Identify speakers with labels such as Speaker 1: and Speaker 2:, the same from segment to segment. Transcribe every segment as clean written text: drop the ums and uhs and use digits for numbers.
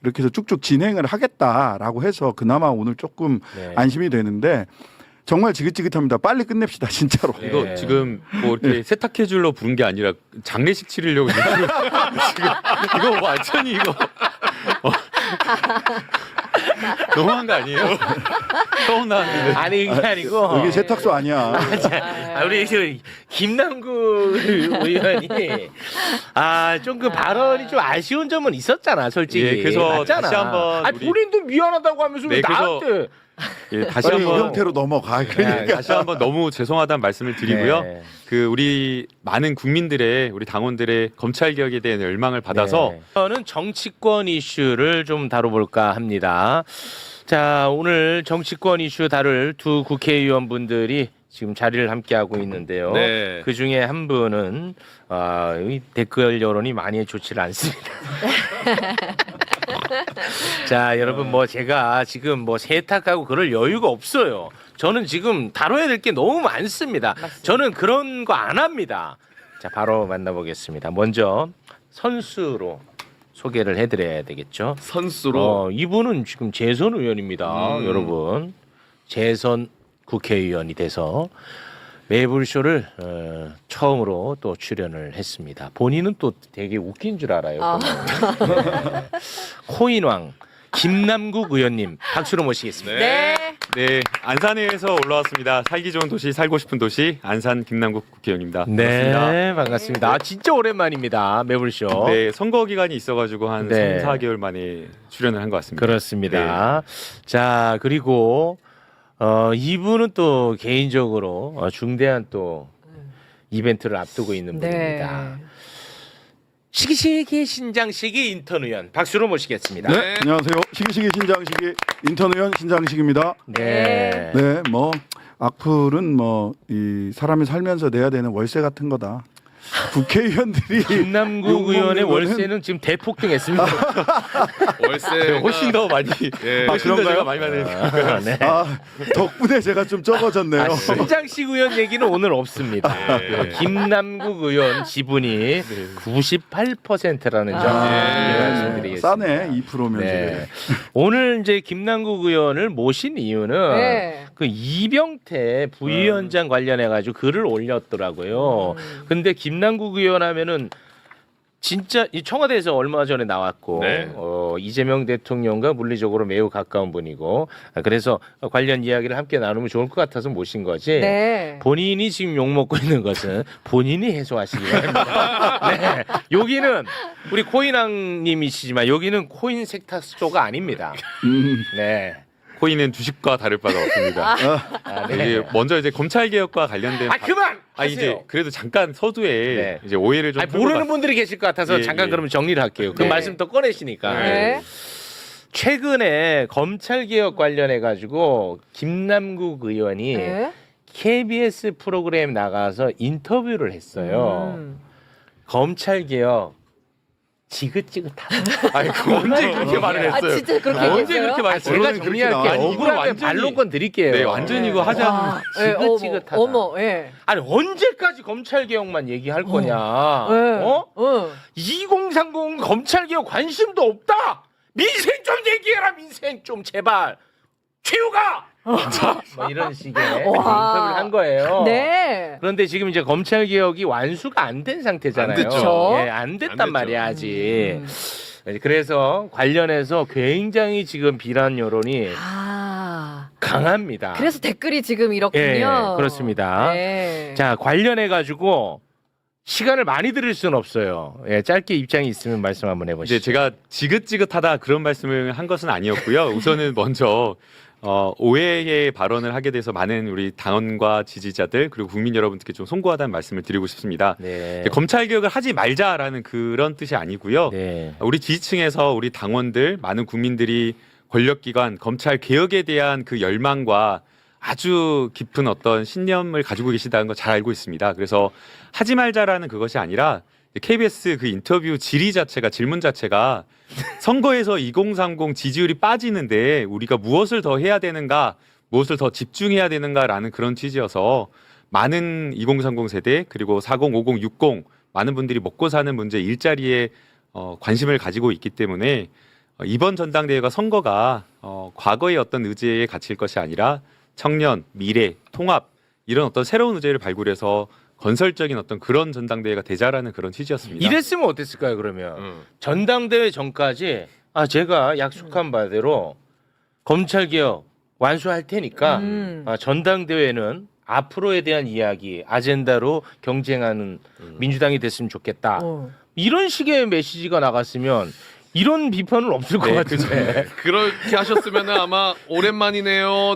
Speaker 1: 이렇게 해서 쭉쭉 진행을 하겠다라고 해서 그나마 오늘 조금 안심이 되는데 정말 지긋지긋합니다. 빨리 끝냅시다 진짜로.
Speaker 2: 이거 지금 뭐 이렇게 세탁해줄로 부른 게 아니라 장례식 치르려고 지금 이거 완전히 이거 너무한 거 아니에요? 처음 나왔는데.
Speaker 3: 아니 이게 아니고
Speaker 1: 이게 세탁소 아니야.
Speaker 3: 우리 김남국 의원이 좀 그 발언이 좀 아쉬운 점은 있었잖아 솔직히.
Speaker 2: 예, 그래서
Speaker 3: 맞잖아.
Speaker 2: 다시 한번
Speaker 3: 아니, 본인도 미안하다고 하면서 왜 나한테
Speaker 2: 예, 다시
Speaker 1: 빨리 이
Speaker 2: 한번
Speaker 1: 형태로 넘어가. 그러니까.
Speaker 2: 다시 한번 너무 죄송하다는 말씀을 드리고요.
Speaker 3: 네.
Speaker 2: 그 우리 많은 국민들의 우리 당원들의 검찰 개혁에 대한 열망을 받아서
Speaker 3: 저는 정치권 이슈를 좀 다뤄볼까 합니다. 자, 오늘 정치권 이슈 다룰 두 국회의원분들이 지금 자리를 함께하고 있는데요.
Speaker 2: 네.
Speaker 3: 그 중에 한 분은 이 댓글 여론이 많이 좋지를 않습니다. 자, 여러분 뭐 제가 지금 뭐 세탁하고 그럴 여유가 없어요. 저는 지금 다뤄야 될 게 너무 많습니다. 저는 그런 거 안 합니다. 자, 바로 만나보겠습니다. 먼저 선수로 소개를 해드려야 되겠죠.
Speaker 4: 선수로
Speaker 3: 이분은 지금 재선 의원입니다. 여러분 재선 국회의원이 돼서 매불쇼를 처음으로 또 출연을 했습니다. 본인은 또 되게 웃긴 줄 알아요. 네. 코인왕 김남국 의원님 박수로 모시겠습니다.
Speaker 4: 네.
Speaker 2: 네, 안산에서 올라왔습니다. 살기 좋은 도시, 살고 싶은 도시 안산 김남국 국회의원입니다. 반갑습니다.
Speaker 3: 네, 반갑습니다. 진짜 오랜만입니다. 매불쇼.
Speaker 2: 네, 선거 기간이 있어가지고 한
Speaker 3: 네.
Speaker 2: 3, 4개월 만에 출연을 한 것 같습니다.
Speaker 3: 그렇습니다. 자, 그리고 이분은 또 개인적으로 중대한 또 이벤트를 앞두고 있는 분입니다. 시기시기 신장시기 인턴 의원 박수로 모시겠습니다.
Speaker 1: 네, 안녕하세요. 시기시기 신장시기 인턴 의원 신장식입니다.
Speaker 3: 네.
Speaker 1: 네, 뭐 악플은 뭐 이 사람이 살면서 내야 되는 월세 같은 거다. 국회의원들이
Speaker 3: 김남국 의원의
Speaker 1: 욕먹는 거는-
Speaker 3: 월세는 지금 대폭등했습니다.
Speaker 4: 월세
Speaker 2: 훨씬 더 많이,
Speaker 4: 예.
Speaker 2: 훨씬 더
Speaker 1: 그런가요?
Speaker 2: 제가 많이 받으니까.
Speaker 3: 네.
Speaker 1: 덕분에 제가 좀 적어졌네요.
Speaker 3: 신장식 의원 얘기는 오늘 없습니다. 김남국 의원 지분이 98%라는 점 말씀드리겠습니다.
Speaker 1: 싸네 2%면
Speaker 3: 네. 오늘 이제 김남국 의원을 모신 이유는
Speaker 5: 네.
Speaker 3: 그 이병태 부위원장 관련해 가지고 글을 올렸더라고요. 근데 김남국 의원 하면은 진짜 이 청와대에서 얼마 전에 나왔고
Speaker 4: 네.
Speaker 3: 이재명 대통령과 물리적으로 매우 가까운 분이고 그래서 관련 이야기를 함께 나누면 좋을 것 같아서 모신 거지.
Speaker 5: 네.
Speaker 3: 본인이 지금 욕 먹고 있는 것은 본인이 해소하시기 바랍니다. 네. 여기는 우리 코인왕님이시지만 여기는 코인 세탁소가 아닙니다. 네.
Speaker 2: 코인은 주식과 다를 바가 없습니다.
Speaker 3: 네.
Speaker 2: 이제 먼저 이제 검찰 개혁과 관련된
Speaker 3: 그만.
Speaker 2: 이제
Speaker 3: 하세요.
Speaker 2: 그래도 잠깐 서두에
Speaker 3: 네.
Speaker 2: 이제 오해를 좀
Speaker 3: 모르는 분들이 계실 것 같아서
Speaker 2: 예,
Speaker 3: 잠깐
Speaker 2: 예.
Speaker 3: 그러면 정리를 할게요. 그
Speaker 5: 네.
Speaker 3: 말씀 또 꺼내시니까.
Speaker 5: 네.
Speaker 3: 최근에 검찰 개혁 관련해 가지고 김남국 의원이
Speaker 5: 네.
Speaker 3: KBS 프로그램 나가서 인터뷰를 했어요. 검찰 개혁 지긋지긋하다.
Speaker 2: 아니 그 언제 그렇게 말을
Speaker 5: 아
Speaker 2: 했어요?
Speaker 5: 진짜 그렇게
Speaker 2: 언제
Speaker 5: 얘기했어요?
Speaker 2: 그렇게 말했어요?
Speaker 3: 제가
Speaker 1: 언론은 그렇게
Speaker 3: 정리할게요.
Speaker 1: 나와요.
Speaker 3: 억울하면
Speaker 2: 완전히-
Speaker 3: 반론권 드릴게요.
Speaker 2: 네, 완전 이거 하자.
Speaker 5: 와, 예,
Speaker 3: 지긋지긋하다.
Speaker 5: 어머, 예.
Speaker 3: 아니 언제까지 검찰 개혁만 얘기할 거냐?
Speaker 5: 예.
Speaker 3: 어? 2030 검찰 개혁 관심도 없다. 민생 좀 얘기해라. 민생 좀 제발. 최우가. 뭐 이런 식의 인터뷰를 한 거예요.
Speaker 5: 네.
Speaker 3: 그런데 지금 이제 검찰 개혁이 완수가 안 된 상태잖아요.
Speaker 4: 안 됐죠.
Speaker 3: 예, 안 됐단
Speaker 4: 안 됐죠.
Speaker 3: 말이야 아직. 그래서 관련해서 굉장히 지금 비난 여론이 강합니다.
Speaker 5: 그래서 댓글이 지금 이렇군요.
Speaker 3: 예, 그렇습니다.
Speaker 5: 네.
Speaker 3: 자, 관련해 가지고 시간을 많이 들을 수는 없어요. 예, 짧게 입장이 있으면 말씀 한번 해보시죠.
Speaker 2: 이제 제가 지긋지긋하다 그런 말씀을 한 것은 아니었고요. 우선은 먼저 오해의 발언을 하게 돼서 많은 우리 당원과 지지자들 그리고 국민 여러분들께 좀 송구하다는 말씀을 드리고 싶습니다.
Speaker 3: 네.
Speaker 2: 검찰 개혁을 하지 말자라는 그런 뜻이 아니고요.
Speaker 3: 네.
Speaker 2: 우리 지지층에서 우리 당원들 많은 국민들이 권력기관 검찰 개혁에 대한 그 열망과 아주 깊은 어떤 신념을 가지고 계시다는 거 잘 알고 있습니다. 그래서 하지 말자라는 그것이 아니라 KBS 그 인터뷰 질의 자체가 질문 자체가 선거에서 2030 지지율이 빠지는데 우리가 무엇을 더 해야 되는가, 무엇을 더 집중해야 되는가라는 그런 취지여서 많은 2030 세대 그리고 40, 50, 60 많은 분들이 먹고 사는 문제 일자리에 관심을 가지고 있기 때문에 이번 전당대회가 선거가 과거의 어떤 의제에 갇힐 것이 아니라 청년, 미래, 통합 이런 어떤 새로운 의제를 발굴해서 건설적인 어떤 그런 전당대회가 되자라는 그런 취지였습니다.
Speaker 3: 이랬으면 어땠을까요? 그러면 전당대회 전까지 제가 약속한 바대로 검찰 개혁 완수할 테니까 전당대회는 앞으로에 대한 이야기, 아젠다로 경쟁하는 민주당이 됐으면 좋겠다. 이런 식의 메시지가 나갔으면 이런 비판은 없을 것 같은데.
Speaker 4: 그렇게 하셨으면 아마 오랜만이네요.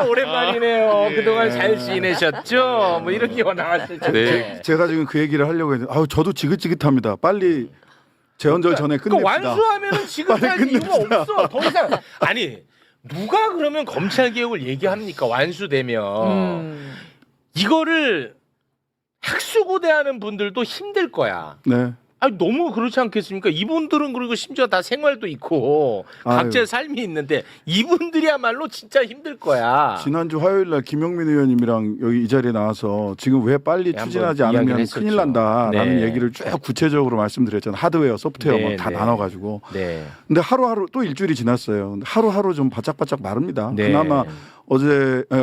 Speaker 3: 오랜만이네요. 그동안 잘 지내셨죠? 뭐 이런 게 나왔을 텐데.
Speaker 1: 제가 지금 그 얘기를 하려고 했는데 저도 지긋지긋합니다. 빨리 재헌절 전에 끝냅시다.
Speaker 3: 그러니까 완수하면은 지금까지
Speaker 1: 빨리
Speaker 3: 이유가
Speaker 1: 끝냅시다.
Speaker 3: 없어. 더 이상 아니 누가 그러면 검찰 개혁을 얘기합니까? 완수되면 이거를 학수고대하는 분들도 힘들 거야.
Speaker 1: 네.
Speaker 3: 아니 너무 그렇지 않겠습니까? 이분들은 그리고 심지어 다 생활도 있고 각자의 삶이 있는데 이분들이야말로 진짜 힘들 거야.
Speaker 1: 지난주 화요일 날 김용민 의원님이랑 여기 이 자리에 나와서 지금 왜 빨리
Speaker 3: 네,
Speaker 1: 추진하지
Speaker 3: 한번
Speaker 1: 않으면
Speaker 3: 이야기를
Speaker 1: 큰일 난다라는
Speaker 3: 네.
Speaker 1: 얘기를 쭉 구체적으로 말씀드렸잖아요. 하드웨어, 소프트웨어
Speaker 3: 네,
Speaker 1: 다
Speaker 3: 네.
Speaker 1: 나눠가지고.
Speaker 3: 네.
Speaker 1: 근데 하루하루 또 일주일이 지났어요. 근데 하루하루 좀 바짝바짝 마릅니다.
Speaker 3: 네.
Speaker 1: 그나마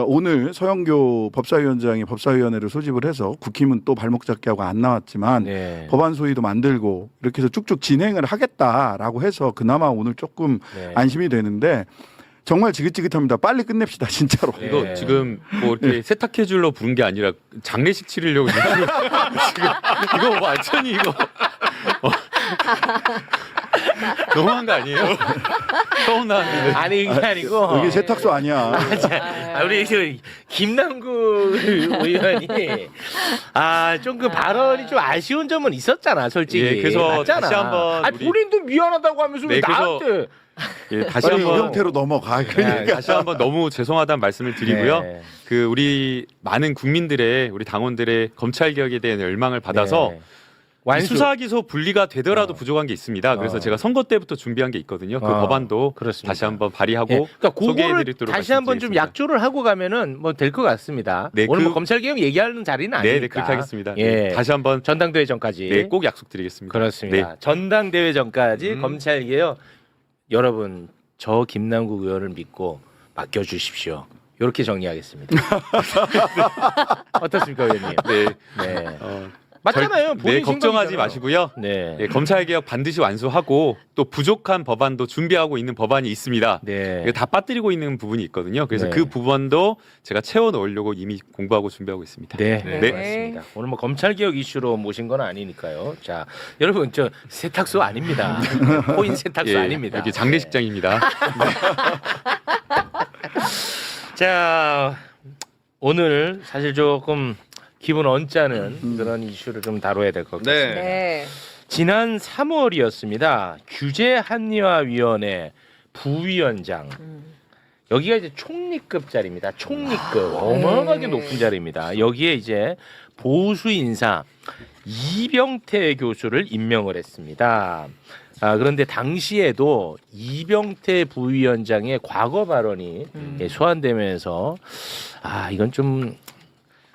Speaker 1: 오늘 서영교 법사위원장이 법사위원회를 소집을 해서 국힘은 또 발목 잡기 하고 안 나왔지만
Speaker 3: 네.
Speaker 1: 법안 소위도 만들고 이렇게 해서 쭉쭉 진행을 하겠다라고 해서 그나마 오늘 조금
Speaker 3: 네.
Speaker 1: 안심이 되는데 정말 지긋지긋합니다. 빨리 끝냅시다 진짜로.
Speaker 3: 네.
Speaker 2: 이거 지금 뭐 이렇게 세탁해줄로 부른 게 아니라 장례식 치르려고 지금 이거 완전히 이거 너무한 거 아니에요? 서운한데.
Speaker 3: 아니 이게 아니고
Speaker 1: 여기 세탁소 아니야.
Speaker 3: 우리 김남국 의원이 좀 그 발언이 좀 아쉬운 점은 있었잖아 솔직히.
Speaker 2: 예, 그래서
Speaker 3: 맞잖아.
Speaker 2: 다시 한번 우리-
Speaker 3: 본인도 미안하다고 하면서 왜
Speaker 2: 네, 그래서
Speaker 3: 나한테
Speaker 2: 예, 다시
Speaker 1: 빨리 이
Speaker 2: 한번
Speaker 1: 형태로 넘어가.
Speaker 2: 다시 한번 너무 죄송하다는 말씀을 드리고요.
Speaker 3: 네.
Speaker 2: 그 우리 많은 국민들의 우리 당원들의 검찰 개혁에 대한 열망을 받아서
Speaker 3: 네.
Speaker 2: 이
Speaker 3: 완수.
Speaker 2: 수사 기소 분리가 되더라도 부족한 게 있습니다. 그래서 제가 선거 때부터 준비한 게 있거든요. 그 법안도
Speaker 3: 그렇습니다.
Speaker 2: 다시 한번 발의하고
Speaker 3: 네. 그러니까 그거를
Speaker 2: 소개해드리도록
Speaker 3: 다시 한번 좀
Speaker 2: 말씀드리겠습니다.
Speaker 3: 약조를 하고 가면은 뭐 될 것 같습니다.
Speaker 2: 네,
Speaker 3: 오늘
Speaker 2: 그-
Speaker 3: 뭐 검찰 개혁 얘기하는 자리는 아니니까.
Speaker 2: 네, 그렇게 하겠습니다.
Speaker 3: 예.
Speaker 2: 네, 다시 한번
Speaker 3: 전당대회 전까지.
Speaker 2: 네, 꼭 약속드리겠습니다.
Speaker 3: 그렇습니다.
Speaker 2: 네.
Speaker 3: 전당대회 전까지 검찰 개혁 여러분 저 김남국 의원을 믿고 맡겨주십시오. 이렇게 정리하겠습니다. 어떻습니까, 의원님?
Speaker 2: 네.
Speaker 3: 네.
Speaker 2: 네,
Speaker 3: 맞잖아요. 본인
Speaker 2: 걱정하지
Speaker 3: 생각이잖아요.
Speaker 2: 마시고요.
Speaker 3: 네.
Speaker 2: 네, 검찰 개혁 반드시 완수하고 또 부족한 법안도 준비하고 있는 법안이 있습니다.
Speaker 3: 네.
Speaker 2: 이거 다 빠뜨리고 있는 부분이 있거든요. 그래서
Speaker 3: 네.
Speaker 2: 그 부분도 제가 채워 넣으려고 이미 공부하고 준비하고 있습니다.
Speaker 3: 네,
Speaker 2: 네.
Speaker 3: 맞습니다. 오늘 뭐 검찰 개혁 이슈로 모신 건 아니니까요. 자, 여러분 저 세탁소 아닙니다. 코인 세탁소
Speaker 2: 예,
Speaker 3: 아닙니다.
Speaker 2: 여기 장례식장입니다.
Speaker 3: 자, 오늘 사실 조금 기분 언짢은 그런 이슈를 좀 다뤄야 될 것 같습니다.
Speaker 4: 네.
Speaker 5: 네.
Speaker 3: 지난 3월이었습니다. 규제 한의화위원회 부위원장. 여기가 이제 총리급 자리입니다. 총리급 어마어마하게 높은 자리입니다. 여기에 이제 보수 인사 이병태 교수를 임명을 했습니다. 그런데 당시에도 이병태 부위원장의 과거 발언이 소환되면서 이건 좀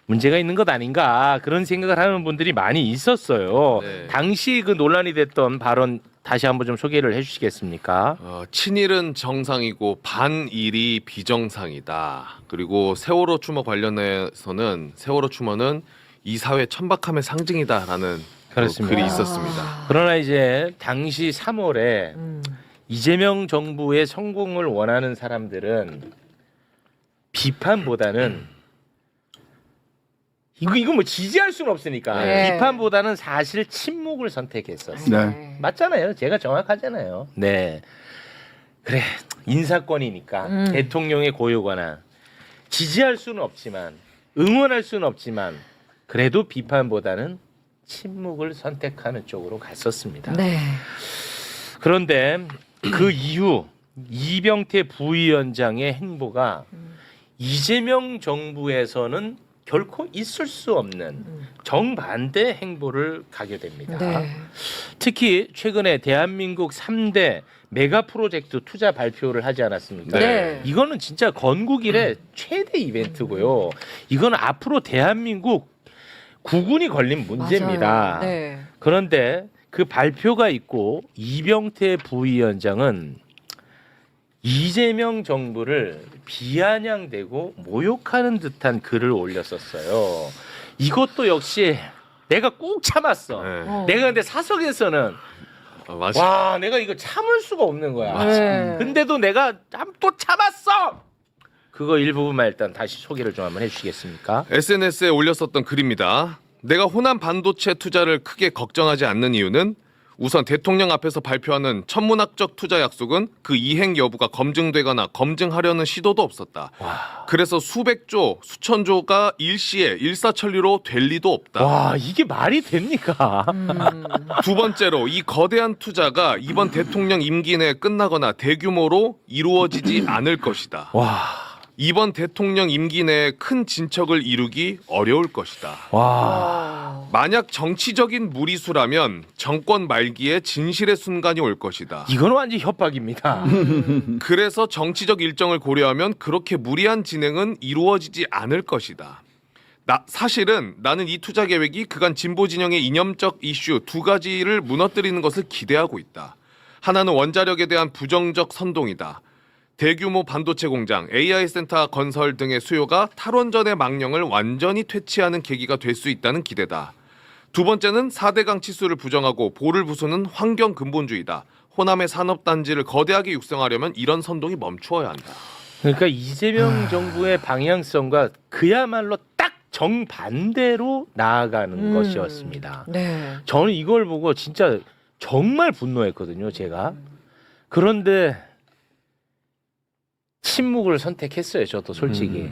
Speaker 3: 문제가 있는 것 아닌가 그런 생각을 하는 분들이 많이 있었어요.
Speaker 4: 네.
Speaker 3: 당시 그 논란이 됐던 발언 다시 한번 좀 소개를 해주시겠습니까?
Speaker 4: 친일은 정상이고 반일이 비정상이다. 그리고 세월호 추모 관련해서는 세월호 추모는 이 사회 천박함의 상징이다라는
Speaker 3: 그렇습니다.
Speaker 4: 글이 있었습니다.
Speaker 3: 그러나 이제 당시 3월에 이재명 정부의 성공을 원하는 사람들은 비판보다는 이거 뭐 지지할 수는 없으니까
Speaker 5: 네.
Speaker 3: 비판보다는 사실 침묵을 선택했었어요.
Speaker 1: 네.
Speaker 3: 맞잖아요. 제가 정확하잖아요. 네. 그래 인사권이니까 대통령의 고유 권한 지지할 수는 없지만 응원할 수는 없지만 그래도 비판보다는 침묵을 선택하는 쪽으로 갔었습니다.
Speaker 5: 네.
Speaker 3: 그런데 그 이후 이병태 부위원장의 행보가 이재명 정부에서는 결코 있을 수 없는 정반대 행보를 가게 됩니다.
Speaker 5: 네.
Speaker 3: 특히 최근에 대한민국 3대 메가 프로젝트 투자 발표를 하지 않았습니까?
Speaker 5: 네.
Speaker 3: 이거는 진짜 건국 이래 최대 이벤트고요. 이건 앞으로 대한민국 국운이 걸린 문제입니다.
Speaker 5: 맞아요. 네.
Speaker 3: 그런데 그 발표가 있고 이병태 부위원장은 이재명 정부를 비아냥대고 모욕하는 듯한 글을 올렸었어요. 이것도 역시 내가 꾹 참았어.
Speaker 4: 네.
Speaker 3: 내가 근데 사석에서는
Speaker 4: 맞아.
Speaker 3: 와 내가 이거 참을 수가 없는 거야.
Speaker 5: 네.
Speaker 3: 근데도 내가 또 참았어. 그거 일부분만 일단 다시 소개를 좀 한번 해주시겠습니까?
Speaker 4: SNS에 올렸었던 글입니다. 내가 호남 반도체 투자를 크게 걱정하지 않는 이유는 우선 대통령 앞에서 발표하는 천문학적 투자 약속은 그 이행 여부가 검증되거나 검증하려는 시도도 없었다. 그래서 수백조, 수천조가 일시에 일사천리로 될 리도 없다.
Speaker 3: 와 이게 말이 됩니까?
Speaker 4: 두 번째로 이 거대한 투자가 이번 대통령 임기 내에 끝나거나 대규모로 이루어지지 않을 것이다.
Speaker 3: 와.
Speaker 4: 이번 대통령 임기 내에 큰 진척을 이루기 어려울 것이다.
Speaker 3: 와.
Speaker 4: 만약 정치적인 무리수라면 정권 말기에 진실의 순간이 올 것이다.
Speaker 3: 이건 완전 협박입니다.
Speaker 4: 그래서 정치적 일정을 고려하면 그렇게 무리한 진행은 이루어지지 않을 것이다. 사실은 나는 이 투자 계획이 그간 진보 진영의 이념적 이슈 두 가지를 무너뜨리는 것을 기대하고 있다. 하나는 원자력에 대한 부정적 선동이다. 대규모 반도체 공장, AI 센터 건설 등의 수요가 탈원전의 망령을 완전히 퇴치하는 계기가 될 수 있다는 기대다. 두 번째는 4대강 치수를 부정하고 볼을 부수는 환경 근본주의다. 호남의 산업단지를 거대하게 육성하려면 이런 선동이 멈추어야 한다.
Speaker 3: 그러니까 이재명 정부의 방향성과 그야말로 딱 정반대로 나아가는 것이었습니다.
Speaker 5: 네.
Speaker 3: 저는 이걸 보고 진짜 정말 분노했거든요, 제가. 그런데 침묵을 선택했어요, 저도 솔직히.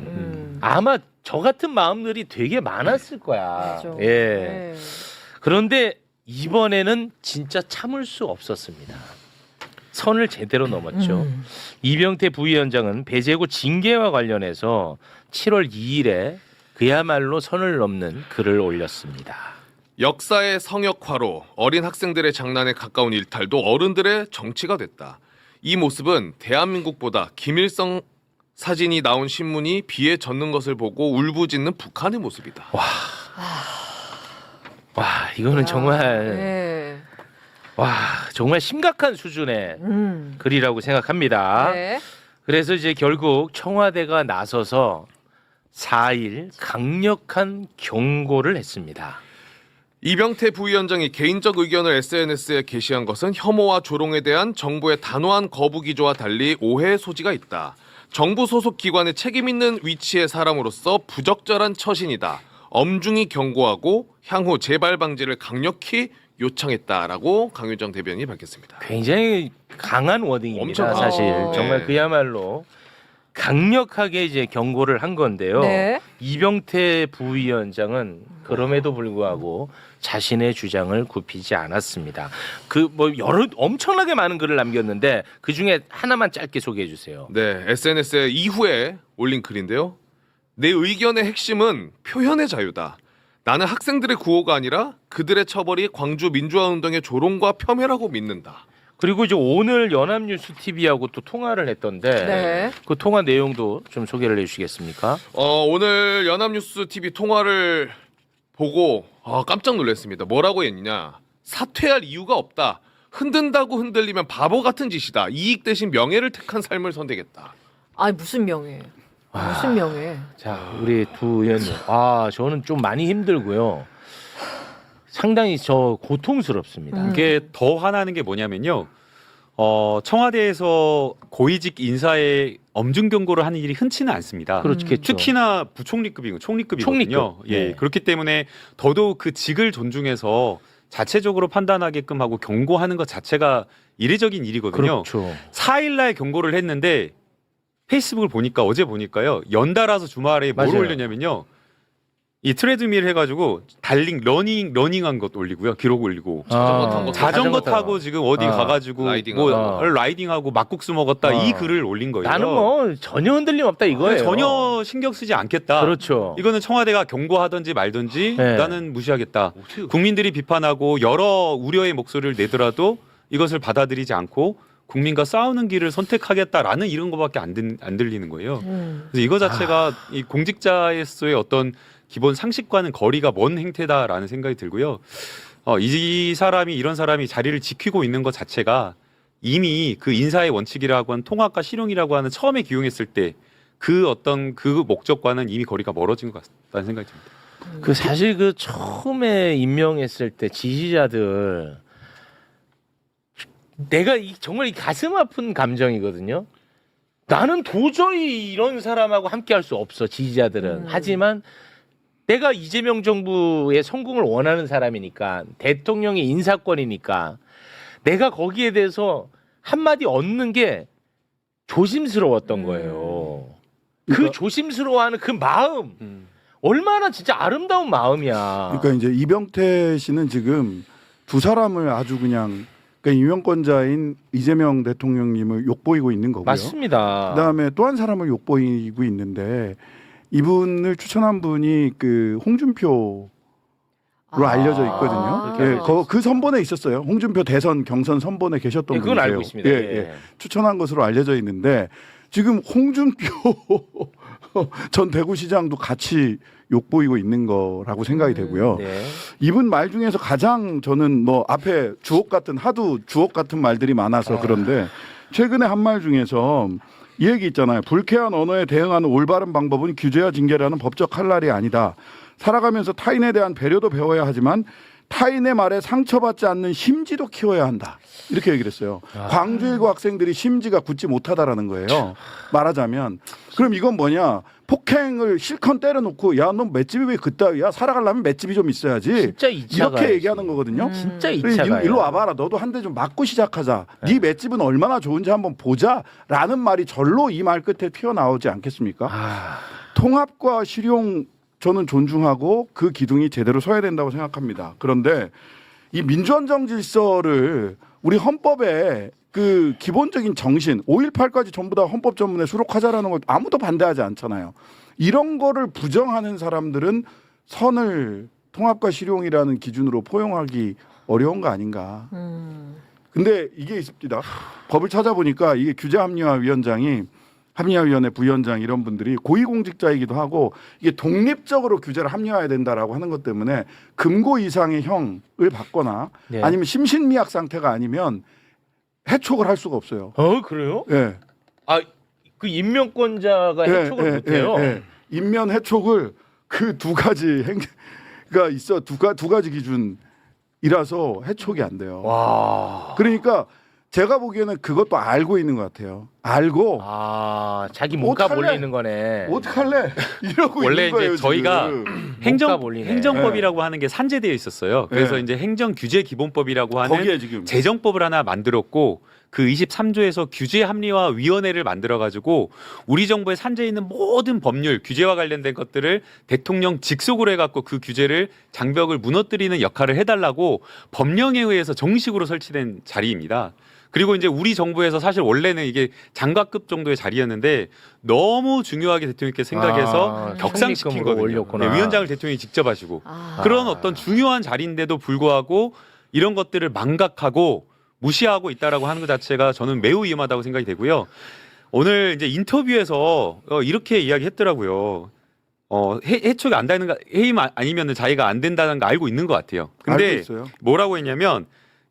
Speaker 3: 아마 저 같은 마음들이 되게 많았을 거야.
Speaker 5: 맞아.
Speaker 3: 예.
Speaker 5: 네.
Speaker 3: 그런데 이번에는 진짜 참을 수 없었습니다. 선을 제대로 넘었죠. 이병태 부위원장은 배제구 징계와 관련해서 7월 2일에 그야말로 선을 넘는 글을 올렸습니다.
Speaker 4: 역사의 성역화로 어린 학생들의 장난에 가까운 일탈도 어른들의 정치가 됐다. 이 모습은 대한민국보다 김일성 사진이 나온 신문이 비에 젖는 것을 보고 울부짖는 북한의 모습이다.
Speaker 3: 와, 이거는 정말
Speaker 5: 네.
Speaker 3: 와, 정말 심각한 수준의 글이라고 생각합니다.
Speaker 5: 네.
Speaker 3: 그래서 이제 결국 청와대가 나서서 4일 강력한 경고를 했습니다.
Speaker 4: 이병태 부위원장이 개인적 의견을 SNS에 게시한 것은 혐오와 조롱에 대한 정부의 단호한 거부 기조와 달리 오해의 소지가 있다. 정부 소속 기관의 책임 있는 위치의 사람으로서 부적절한 처신이다. 엄중히 경고하고 향후 재발 방지를 강력히 요청했다라고 강효정 대변인이 밝혔습니다.
Speaker 3: 굉장히 강한 워딩입니다.
Speaker 4: 엄청
Speaker 3: 사실
Speaker 5: 강하죠.
Speaker 3: 정말
Speaker 4: 네.
Speaker 3: 그야말로 강력하게 이제 경고를 한 건데요.
Speaker 5: 네.
Speaker 3: 이병태 부위원장은 그럼에도 불구하고 자신의 주장을 굽히지 않았습니다. 그 뭐 여러 엄청나게 많은 글을 남겼는데 그 중에 하나만 짧게 소개해 주세요.
Speaker 4: 네, SNS에 이후에 올린 글인데요. 내 의견의 핵심은 표현의 자유다. 나는 학생들의 구호가 아니라 그들의 처벌이 광주 민주화운동의 조롱과 폄훼라고 믿는다.
Speaker 3: 그리고 이제 오늘 연합뉴스 TV하고 또 통화를 했던데
Speaker 5: 네.
Speaker 3: 그 통화 내용도 좀 소개를 해주시겠습니까?
Speaker 4: 오늘 연합뉴스 TV 통화를 보고 깜짝 놀랐습니다. 뭐라고 했느냐? 사퇴할 이유가 없다. 흔든다고 흔들리면 바보 같은 짓이다. 이익 대신 명예를 택한 삶을 선택했다.
Speaker 5: 아니 무슨 명예? 무슨 명예?
Speaker 3: 자, 우리 두 의원님. 저는 좀 많이 힘들고요. 상당히 저 고통스럽습니다.
Speaker 2: 이게 더 화나는 게 뭐냐면요. 청와대에서 고위직 인사의 엄중 경고를 하는 일이 흔치는 않습니다.
Speaker 3: 그렇겠죠.
Speaker 2: 특히나 부총리급이고 총리급이거든요.
Speaker 3: 총리급.
Speaker 2: 예,
Speaker 3: 네.
Speaker 2: 그렇기 때문에 더더욱 그 직을 존중해서 자체적으로 판단하게끔 하고 경고하는 것 자체가 이례적인 일이거든요.
Speaker 3: 그렇죠.
Speaker 2: 4일날 경고를 했는데 페이스북을 보니까 어제 보니까요. 연달아서 주말에 뭘
Speaker 3: 맞아요.
Speaker 2: 올렸냐면요. 이 트레드밀 해가지고 달링 러닝한 것 올리고요. 기록 올리고
Speaker 4: 자전거 탄 거.
Speaker 2: 자전거 타고 지금 어디 가가지고
Speaker 4: 라이딩하고.
Speaker 2: 라이딩하고 막국수 먹었다 이 글을 올린 거예요.
Speaker 3: 나는 뭐 전혀 흔들림 없다 이거예요.
Speaker 2: 전혀 신경 쓰지 않겠다.
Speaker 3: 그렇죠.
Speaker 2: 이거는 청와대가 경고하든지 말든지
Speaker 3: 네.
Speaker 2: 나는 무시하겠다. 국민들이 비판하고 여러 우려의 목소리를 내더라도 이것을 받아들이지 않고 국민과 싸우는 길을 선택하겠다라는 이런 거밖에 안 들리는 거예요. 그래서 이거 자체가 이 공직자에서의 어떤 기본 상식과는 거리가 먼 행태다라는 생각이 들고요. 이 사람이 이런 사람이 자리를 지키고 있는 것 자체가 이미 그 인사의 원칙이라고 하는 통합과 실용이라고 하는 처음에 기용했을 때 그 어떤 그 목적과는 이미 거리가 멀어진 것 같다는 생각이 듭니다.
Speaker 3: 그 사실 그 처음에 임명했을 때 지지자들 내가 정말 이 가슴 아픈 감정이거든요. 나는 도저히 이런 사람하고 함께할 수 없어 지지자들은. 하지만 내가 이재명 정부의 성공을 원하는 사람이니까 대통령의 인사권이니까 내가 거기에 대해서 한마디 얻는 게 조심스러웠던 거예요. 그
Speaker 1: 그러니까-
Speaker 3: 조심스러워하는 그 마음 얼마나 진짜 아름다운 마음이야.
Speaker 1: 그러니까 이제 이병태 씨는 지금 두 사람을 아주 그냥 그러니까 임명권자인 이재명 대통령님을 욕보이고 있는 거고요.
Speaker 3: 맞습니다.
Speaker 1: 그다음에 또 한 사람을 욕보이고 있는데 이분을 추천한 분이 그 홍준표로 알려져 있거든요.
Speaker 3: 그렇게
Speaker 1: 예, 그 선본에 있었어요. 홍준표 대선 경선 선본에 계셨던
Speaker 3: 예, 그건
Speaker 1: 분이세요.
Speaker 3: 알고 있습니다.
Speaker 1: 예,
Speaker 3: 예.
Speaker 1: 예. 추천한 것으로 알려져 있는데 지금 홍준표 전 대구시장도 같이 욕보이고 있는 거라고 생각이 되고요.
Speaker 3: 네.
Speaker 1: 이분 말 중에서 가장 저는 뭐 앞에 하도 주옥 같은 말들이 많아서 그런데 최근에 한 말 중에서 이 얘기 있잖아요. 불쾌한 언어에 대응하는 올바른 방법은 규제와 징계라는 법적 칼날이 아니다. 살아가면서 타인에 대한 배려도 배워야 하지만 타인의 말에 상처받지 않는 심지도 키워야 한다. 이렇게 얘기를 했어요. 광주일고 학생들이 심지가 굳지 못하다라는 거예요. 말하자면. 그럼 이건 뭐냐. 폭행을 실컷 때려놓고 야, 너 맷집이 왜 그따위야? 살아가려면 맷집이 좀 있어야지.
Speaker 3: 진짜 이차가
Speaker 1: 이렇게 얘기하는 거거든요.
Speaker 3: 진짜
Speaker 1: 그래,
Speaker 3: 이차가
Speaker 1: 일로 와봐라. 너도 한 대 좀 맞고 시작하자. 네 맷집은 얼마나 좋은지 한번 보자라는 말이 절로 이 말 끝에 튀어나오지 않겠습니까? 통합과 실용 저는 존중하고 그 기둥이 제대로 서야 된다고 생각합니다. 그런데 이 민주헌정 질서를 우리 헌법에 그 기본적인 정신 5.18까지 전부 다 헌법 전문에 수록하자라는 걸 아무도 반대하지 않잖아요. 이런 거를 부정하는 사람들은 선을 통합과 실용이라는 기준으로 포용하기 어려운 거 아닌가. 근데 이게 있습니다. 법을 찾아보니까 이게 합리화위원회 부위원장 이런 분들이 고위공직자이기도 하고 이게 독립적으로 규제를 합리화해야 된다라고 하는 것 때문에 금고 이상의 형을 받거나
Speaker 3: 네.
Speaker 1: 아니면 심신미약 상태가 아니면 해촉을 할 수가 없어요.
Speaker 3: 그래요?
Speaker 1: 예.
Speaker 3: 그 임명권자가 해촉을 못해요.
Speaker 1: 인면 해촉을 그 두 가지 행가 있어 두 가지 기준이라서 해촉이 안 돼요.
Speaker 3: 와.
Speaker 1: 그러니까 제가 보기에는 그것도 알고 있는 것 같아요. 알고
Speaker 3: 자기 몸값
Speaker 1: 어떡할래?
Speaker 3: 올리는 거네.
Speaker 1: 어떡할래? 이러고
Speaker 2: 원래
Speaker 1: 있는 거예요.
Speaker 2: 이제 저희가
Speaker 1: 지금.
Speaker 3: 몸값 올리네.
Speaker 2: 행정법이라고 하는 게 산재되어 있었어요. 그래서
Speaker 1: 네.
Speaker 2: 이제 행정규제기본법이라고 하는
Speaker 1: 거기에 지금
Speaker 2: 재정법을 하나 만들었고 그 23조에서 규제합리화위원회를 만들어가지고 우리 정부에 산재해 있는 모든 법률 규제와 관련된 것들을 대통령 직속으로 해갖고 그 규제를 장벽을 무너뜨리는 역할을 해달라고 법령에 의해서 정식으로 설치된 자리입니다. 그리고 이제 우리 정부에서 사실 원래는 이게 장관급 정도의 자리였는데 너무 중요하게 대통령께 생각해서 격상시킨
Speaker 3: 총리급으로
Speaker 2: 거거든요.
Speaker 3: 올렸구나.
Speaker 2: 네, 위원장을 대통령이 직접 하시고 그런 어떤 중요한 자리인데도 불구하고 이런 것들을 망각하고 무시하고 있다라고 하는 것 자체가 저는 매우 위험하다고 생각이 되고요. 오늘 이제 인터뷰에서 이렇게 이야기했더라고요. 해촉이 안 되는 거 해임 아니면 자기가 안 된다는 거 알고 있는 것 같아요. 근데
Speaker 1: 알고 있어요.
Speaker 2: 뭐라고 했냐면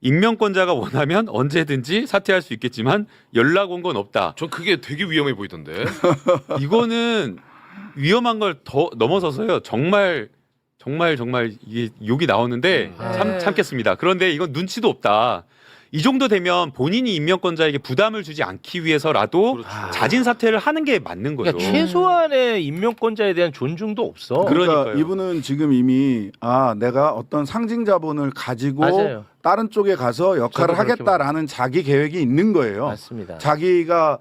Speaker 2: 임명권자가 원하면 언제든지 사퇴할 수 있겠지만 연락 온 건 없다.
Speaker 4: 저 그게 되게 위험해 보이던데.
Speaker 2: 이거는 위험한 걸 더 넘어서서요. 정말 이게 욕이 나오는데 참겠습니다. 그런데 이건 눈치도 없다. 이 정도 되면 본인이 임명권자에게 부담을 주지 않기 위해서라도
Speaker 4: 그렇죠.
Speaker 2: 자진 사퇴를 하는 게 맞는 거죠.
Speaker 3: 그러니까 최소한의 임명권자에 대한 존중도 없어.
Speaker 1: 그러니까
Speaker 2: 그러니까요.
Speaker 1: 이분은 지금 이미 내가 어떤 상징 자본을 가지고
Speaker 3: 맞아요.
Speaker 1: 다른 쪽에 가서 역할을
Speaker 3: 저도 그렇게
Speaker 1: 하겠다라는 자기 계획이 있는 거예요.
Speaker 3: 맞습니다.
Speaker 1: 자기가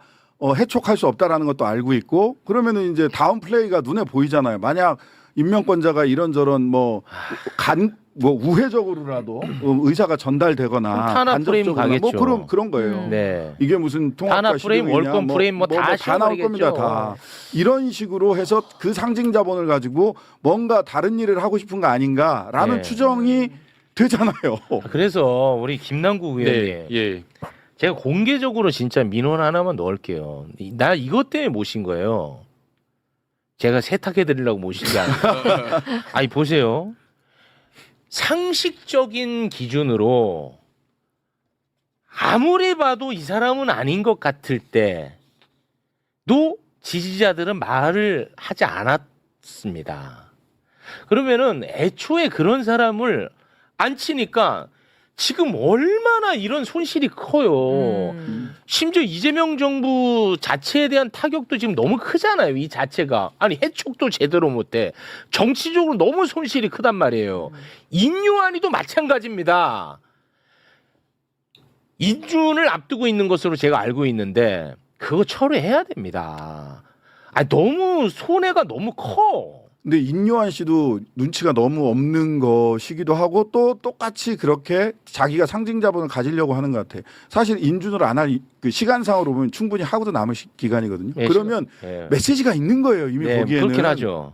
Speaker 1: 해촉할 수 없다라는 것도 알고 있고 그러면은 이제 다음 플레이가 눈에 보이잖아요. 만약 임명권자가 이런저런 우회적으로라도 의사가 전달되거나
Speaker 3: 탄압 프레임
Speaker 1: 간접적으로나
Speaker 3: 가겠죠.
Speaker 1: 그런 거예요.
Speaker 3: 네.
Speaker 1: 이게 무슨 통합과
Speaker 3: 탄압 프레임,
Speaker 1: 실용이냐,
Speaker 3: 월권 프레임 다
Speaker 1: 나올
Speaker 3: 씌워버리겠죠.
Speaker 1: 겁니다. 다 이런 식으로 해서 그 상징 자본을 가지고 뭔가 다른 일을 하고 싶은 거 아닌가라는
Speaker 3: 네.
Speaker 1: 추정이 되잖아요.
Speaker 3: 그래서 우리 김남국 의원님,
Speaker 2: 네, 예.
Speaker 3: 제가 공개적으로 진짜 민원 하나만 넣을게요. 나 이것 때문에 모신 거예요. 제가 세탁해 드리려고 모신 게 아니라. 아니 보세요. 상식적인 기준으로 아무리 봐도 이 사람은 아닌 것 같을 때도 지지자들은 말을 하지 않았습니다. 그러면은 애초에 그런 사람을 안 치니까 지금 얼마나 이런 손실이 커요. 심지어 이재명 정부 자체에 대한 타격도 지금 너무 크잖아요. 이 자체가. 아니 해촉도 제대로 못해. 정치적으로 너무 손실이 크단 말이에요. 인요한이도 마찬가지입니다. 인준을 앞두고 있는 것으로 제가 알고 있는데 그거 철회해야 됩니다. 아 너무 손해가 너무 커.
Speaker 1: 근데 인요한 씨도 눈치가 너무 없는 것이기도 하고 또 똑같이 그렇게 자기가 상징 자본을 가지려고 하는 것 같아. 사실 인준을 안 할 그 시간상으로 보면 충분히 하고도 남은 기간이거든요.
Speaker 3: 예,
Speaker 1: 그러면
Speaker 3: 예.
Speaker 1: 메시지가 있는 거예요. 이미
Speaker 3: 네,
Speaker 1: 보기에는.
Speaker 3: 그렇긴 하죠.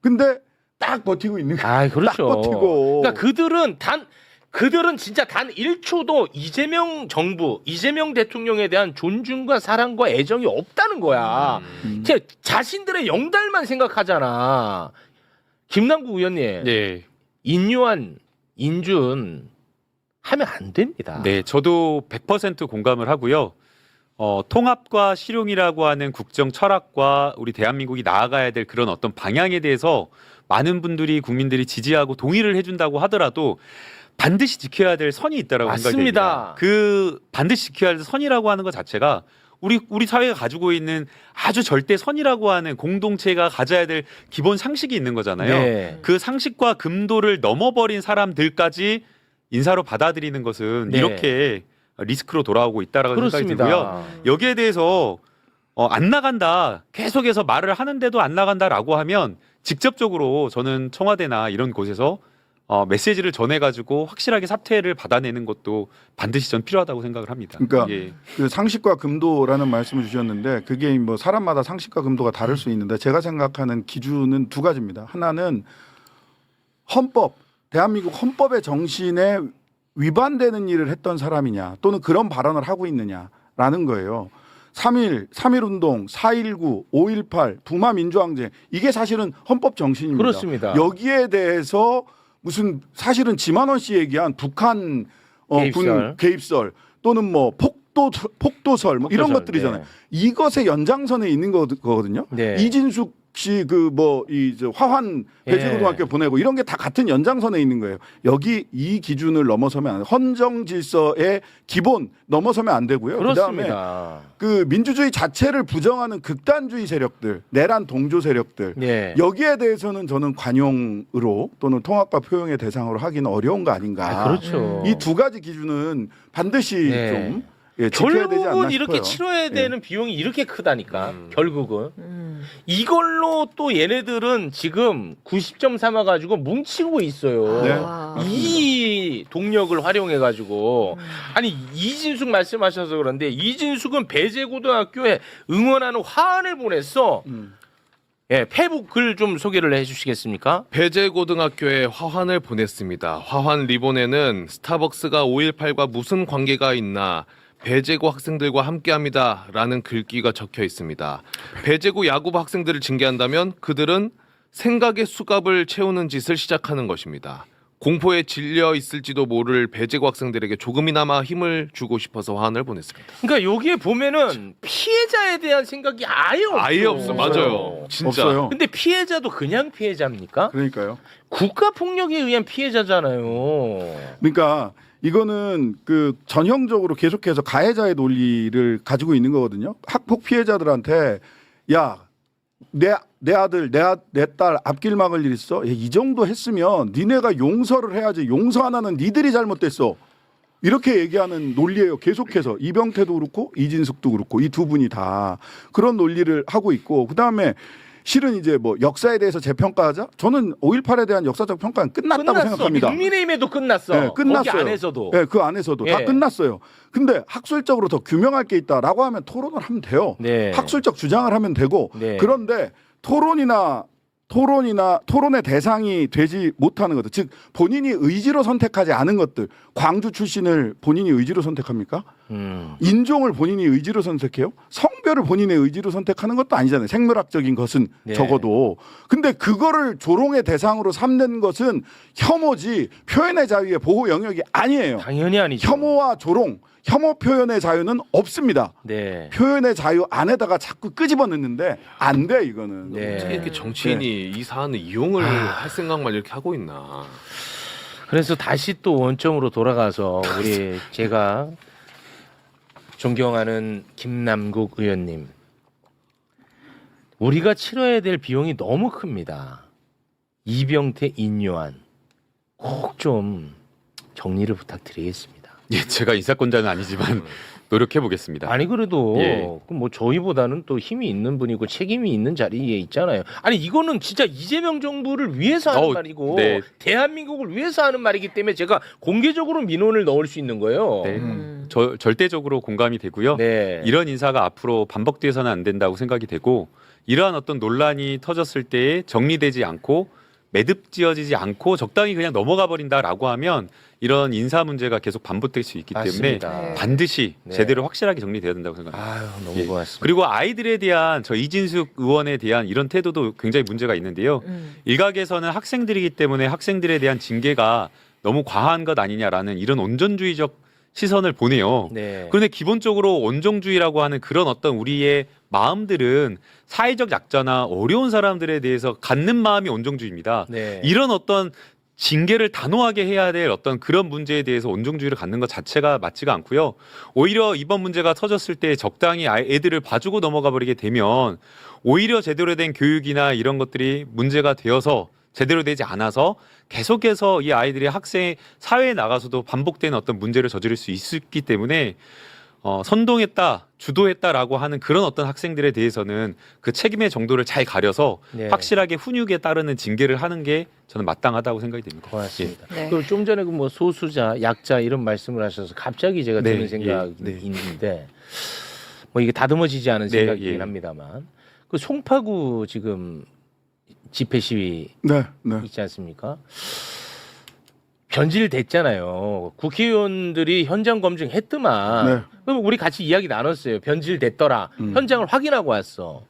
Speaker 1: 근데 딱 버티고 있는 거예요.
Speaker 3: 아 그렇죠.
Speaker 1: 딱 버티고.
Speaker 3: 그러니까 그들은 진짜 단 1초도 이재명 정부, 이재명 대통령에 대한 존중과 사랑과 애정이 없다는 거야. 제 자신들의 영달만 생각하잖아. 김남국 의원님,
Speaker 2: 네.
Speaker 3: 인요한, 인준 하면 안 됩니다.
Speaker 2: 네, 저도 100% 공감을 하고요. 통합과 실용이라고 하는 국정 철학과 우리 대한민국이 나아가야 될 그런 어떤 방향에 대해서 많은 분들이 국민들이 지지하고 동의를 해준다고 하더라도 반드시 지켜야 될 선이 있다라고 생각이
Speaker 3: 맞습니다.
Speaker 2: 됩니다. 그 반드시 지켜야 할 선이라고 하는 것 자체가 우리 사회가 가지고 있는 아주 절대 선이라고 하는 공동체가 가져야 될 기본 상식이 있는 거잖아요.
Speaker 3: 네.
Speaker 2: 그 상식과 금도를 넘어버린 사람들까지 인사로 받아들이는 것은
Speaker 3: 네.
Speaker 2: 이렇게 리스크로 돌아오고 있다라고 생각이
Speaker 3: 그렇습니다.
Speaker 2: 들고요. 여기에 대해서 안 나간다 계속해서 말을 하는데도 안 나간다라고 하면 직접적으로 저는 청와대나 이런 곳에서 메시지를 전해가지고 확실하게 사퇴를 받아내는 것도 반드시 전 필요하다고 생각을 합니다.
Speaker 1: 그러니까
Speaker 2: 예.
Speaker 1: 그 상식과 금도라는 말씀을 주셨는데 그게 뭐 사람마다 상식과 금도가 다를 수 있는데 제가 생각하는 기준은 두 가지입니다. 하나는 헌법, 대한민국 헌법의 정신에 위반되는 일을 했던 사람이냐 또는 그런 발언을 하고 있느냐라는 거예요. 3.1 운동, 4.19, 5.18, 부마 민주항쟁 이게 사실은 헌법 정신입니다.
Speaker 3: 그렇습니다.
Speaker 1: 여기에 대해서 무슨 사실은 지만원 씨 얘기한 북한 군 개입설 또는 뭐 폭도설 뭐 이런
Speaker 3: 폭도설,
Speaker 1: 것들이잖아요.
Speaker 3: 네.
Speaker 1: 이것의 연장선에 있는 거거든요.
Speaker 3: 네.
Speaker 1: 이진숙 씨 그 뭐 이 화환 배제고등학교 보내고 이런 게 다 같은 연장선에 있는 거예요. 여기 이 기준을 넘어서면 안 돼요. 헌정 질서의 기본 넘어서면 안 되고요. 그다음에
Speaker 3: 그렇습니다.
Speaker 1: 그 민주주의 자체를 부정하는 극단주의 세력들, 내란 동조 세력들
Speaker 3: 네.
Speaker 1: 여기에 대해서는 저는 관용으로 또는 통합과 포용의 대상으로 하기는 어려운 거 아닌가.
Speaker 3: 아, 그렇죠.
Speaker 1: 이 두 가지 기준은 반드시
Speaker 3: 네.
Speaker 1: 좀 지켜야 되지 않나
Speaker 3: 결국은
Speaker 1: 싶어요.
Speaker 3: 이렇게 치러야
Speaker 1: 예.
Speaker 3: 되는 비용이 이렇게 크다니까. 결국은 이걸로 또 얘네들은 지금 90점 삼아가지고 뭉치고 있어요.
Speaker 1: 네.
Speaker 5: 와.
Speaker 3: 이 동력을 활용해가지고 아니 이진숙 말씀하셔서 그런데 이진숙은 배제고등학교에 응원하는 화환을 보냈어. 예, 페북 글 좀 소개를 해주시겠습니까?
Speaker 4: 배제고등학교에 화환을 보냈습니다. 화환 리본에는 스타벅스가 5.18과 무슨 관계가 있나 배제고 학생들과 함께합니다 라는 글귀가 적혀 있습니다. 배제고 야구부 학생들을 징계한다면 그들은 생각의 수갑을 채우는 짓을 시작하는 것입니다. 공포에 질려 있을지도 모를 배제고 학생들에게 조금이나마 힘을 주고 싶어서 화환을 보냈습니다.
Speaker 3: 그러니까 여기에 보면은 피해자에 대한 생각이 아예 없어.
Speaker 4: 아예 없어. 맞아요. 진짜.
Speaker 1: 없어요.
Speaker 3: 근데 피해자도 그냥 피해자입니까?
Speaker 1: 그러니까요.
Speaker 3: 국가 폭력에 의한 피해자잖아요.
Speaker 1: 그러니까 이거는 그 전형적으로 계속해서 가해자의 논리를 가지고 있는 거거든요. 학폭 피해자들한테 야, 내 아들, 내 딸 앞길 막을 일 있어? 야, 이 정도 했으면 니네가 용서를 해야지. 용서 안 하는 니들이 잘못됐어. 이렇게 얘기하는 논리예요. 계속해서 이병태도 그렇고 이진숙도 그렇고 이 두 분이 다 그런 논리를 하고 있고 그다음에 실은 이제 뭐 역사에 대해서 재평가하자? 저는 5.18에 대한 역사적 평가는 끝났다고 생각합니다.
Speaker 3: 국민의힘에도 끝났어.
Speaker 1: 네, 끝났어요.
Speaker 3: 거기 안에서도.
Speaker 1: 네, 그 안에서도 다
Speaker 3: 예.
Speaker 1: 끝났어요. 근데 학술적으로 더 규명할 게 있다라고 하면 토론을 하면 돼요.
Speaker 3: 네.
Speaker 1: 학술적 주장을 하면 되고
Speaker 3: 네.
Speaker 1: 그런데 토론이나 토론의 대상이 되지 못하는 것들, 즉 본인이 의지로 선택하지 않은 것들, 광주 출신을 본인이 의지로 선택합니까? 인종을 본인이 의지로 선택해요? 성별을 본인의 의지로 선택하는 것도 아니잖아요. 생물학적인 것은
Speaker 3: 네.
Speaker 1: 적어도. 근데 그거를 조롱의 대상으로 삼는 것은 혐오지 표현의 자유의 보호 영역이 아니에요.
Speaker 3: 당연히 아니죠.
Speaker 1: 혐오와 조롱, 혐오 표현의 자유는 없습니다.
Speaker 3: 네.
Speaker 1: 표현의 자유 안에다가 자꾸 끄집어 넣는데 안 돼, 이거는.
Speaker 3: 네.
Speaker 4: 어떻게 이렇게 정치인이 이 사안을 이용을 할 생각만 이렇게 하고 있나.
Speaker 3: 그래서 다시 또 원점으로 돌아가서 우리 제가 존경하는 김남국 의원님, 우리가 치러야 될 비용이 너무 큽니다. 이병태, 인요한 꼭 좀 정리를 부탁드리겠습니다.
Speaker 2: 예, 제가 인사권자는 아니지만 노력해 보겠습니다.
Speaker 3: 아니 그래도
Speaker 2: 예.
Speaker 3: 그럼 뭐 저희보다는 또 힘이 있는 분이고 책임이 있는 자리에 있잖아요. 아니 이거는 진짜 이재명 정부를 위해서 하는 말이고
Speaker 2: 네.
Speaker 3: 대한민국을 위해서 하는 말이기 때문에 제가 공개적으로 민원을 넣을 수 있는 거예요.
Speaker 2: 네. 절대적으로 공감이 되고요.
Speaker 3: 네.
Speaker 2: 이런 인사가 앞으로 반복돼서는 안 된다고 생각이 되고, 이러한 어떤 논란이 터졌을 때 정리되지 않고 매듭지어지지 않고 적당히 그냥 넘어가 버린다라고 하면 이런 인사 문제가 계속 반복될 수 있기 때문에
Speaker 3: 맞습니다.
Speaker 2: 반드시
Speaker 3: 네.
Speaker 2: 제대로 확실하게 정리돼야 된다고 생각합니다.
Speaker 3: 아유 너무
Speaker 2: 예.
Speaker 3: 고맙습니다.
Speaker 2: 그리고 아이들에 대한 저 이진숙 의원에 대한 이런 태도도 굉장히 문제가 있는데요. 일각에서는 학생들이기 때문에 학생들에 대한 징계가 너무 과한 것 아니냐라는 이런 온전주의적 시선을 보내요.
Speaker 3: 네.
Speaker 2: 그런데 기본적으로 온정주의라고 하는 그런 어떤 우리의 마음들은 사회적 약자나 어려운 사람들에 대해서 갖는 마음이 온정주의입니다.
Speaker 3: 네.
Speaker 2: 이런 어떤 징계를 단호하게 해야 될 어떤 그런 문제에 대해서 온정주의를 갖는 것 자체가 맞지가 않고요. 오히려 이번 문제가 터졌을 때 적당히 애들을 봐주고 넘어가 버리게 되면 오히려 제대로 된 교육이나 이런 것들이 문제가 되어서 제대로 되지 않아서 계속해서 이 아이들이 학생 사회에 나가서도 반복되는 어떤 문제를 저지를 수 있기 때문에 선동했다, 주도했다라고 하는 그런 어떤 학생들에 대해서는 그 책임의 정도를 잘 가려서
Speaker 3: 네.
Speaker 2: 확실하게 훈육에 따르는 징계를 하는 게 저는 마땅하다고 생각이 됩니다.
Speaker 3: 고맙습니다.
Speaker 5: 네.
Speaker 3: 그리고 좀 전에 그 뭐 소수자, 약자 이런 말씀을 하셔서 갑자기 제가
Speaker 2: 네,
Speaker 3: 드는 생각이
Speaker 2: 예, 네.
Speaker 3: 있는데 뭐 이게 다듬어지지 않은
Speaker 2: 네,
Speaker 3: 생각이긴
Speaker 2: 예.
Speaker 3: 합니다만 그 송파구 지금 집회 시위
Speaker 1: 네, 네.
Speaker 3: 있지 않습니까? 변질됐잖아요. 국회의원들이 현장 검증했더만.
Speaker 1: 네.
Speaker 3: 그럼 우리 같이 이야기 나눴어요. 변질됐더라. 현장을 확인하고 왔어.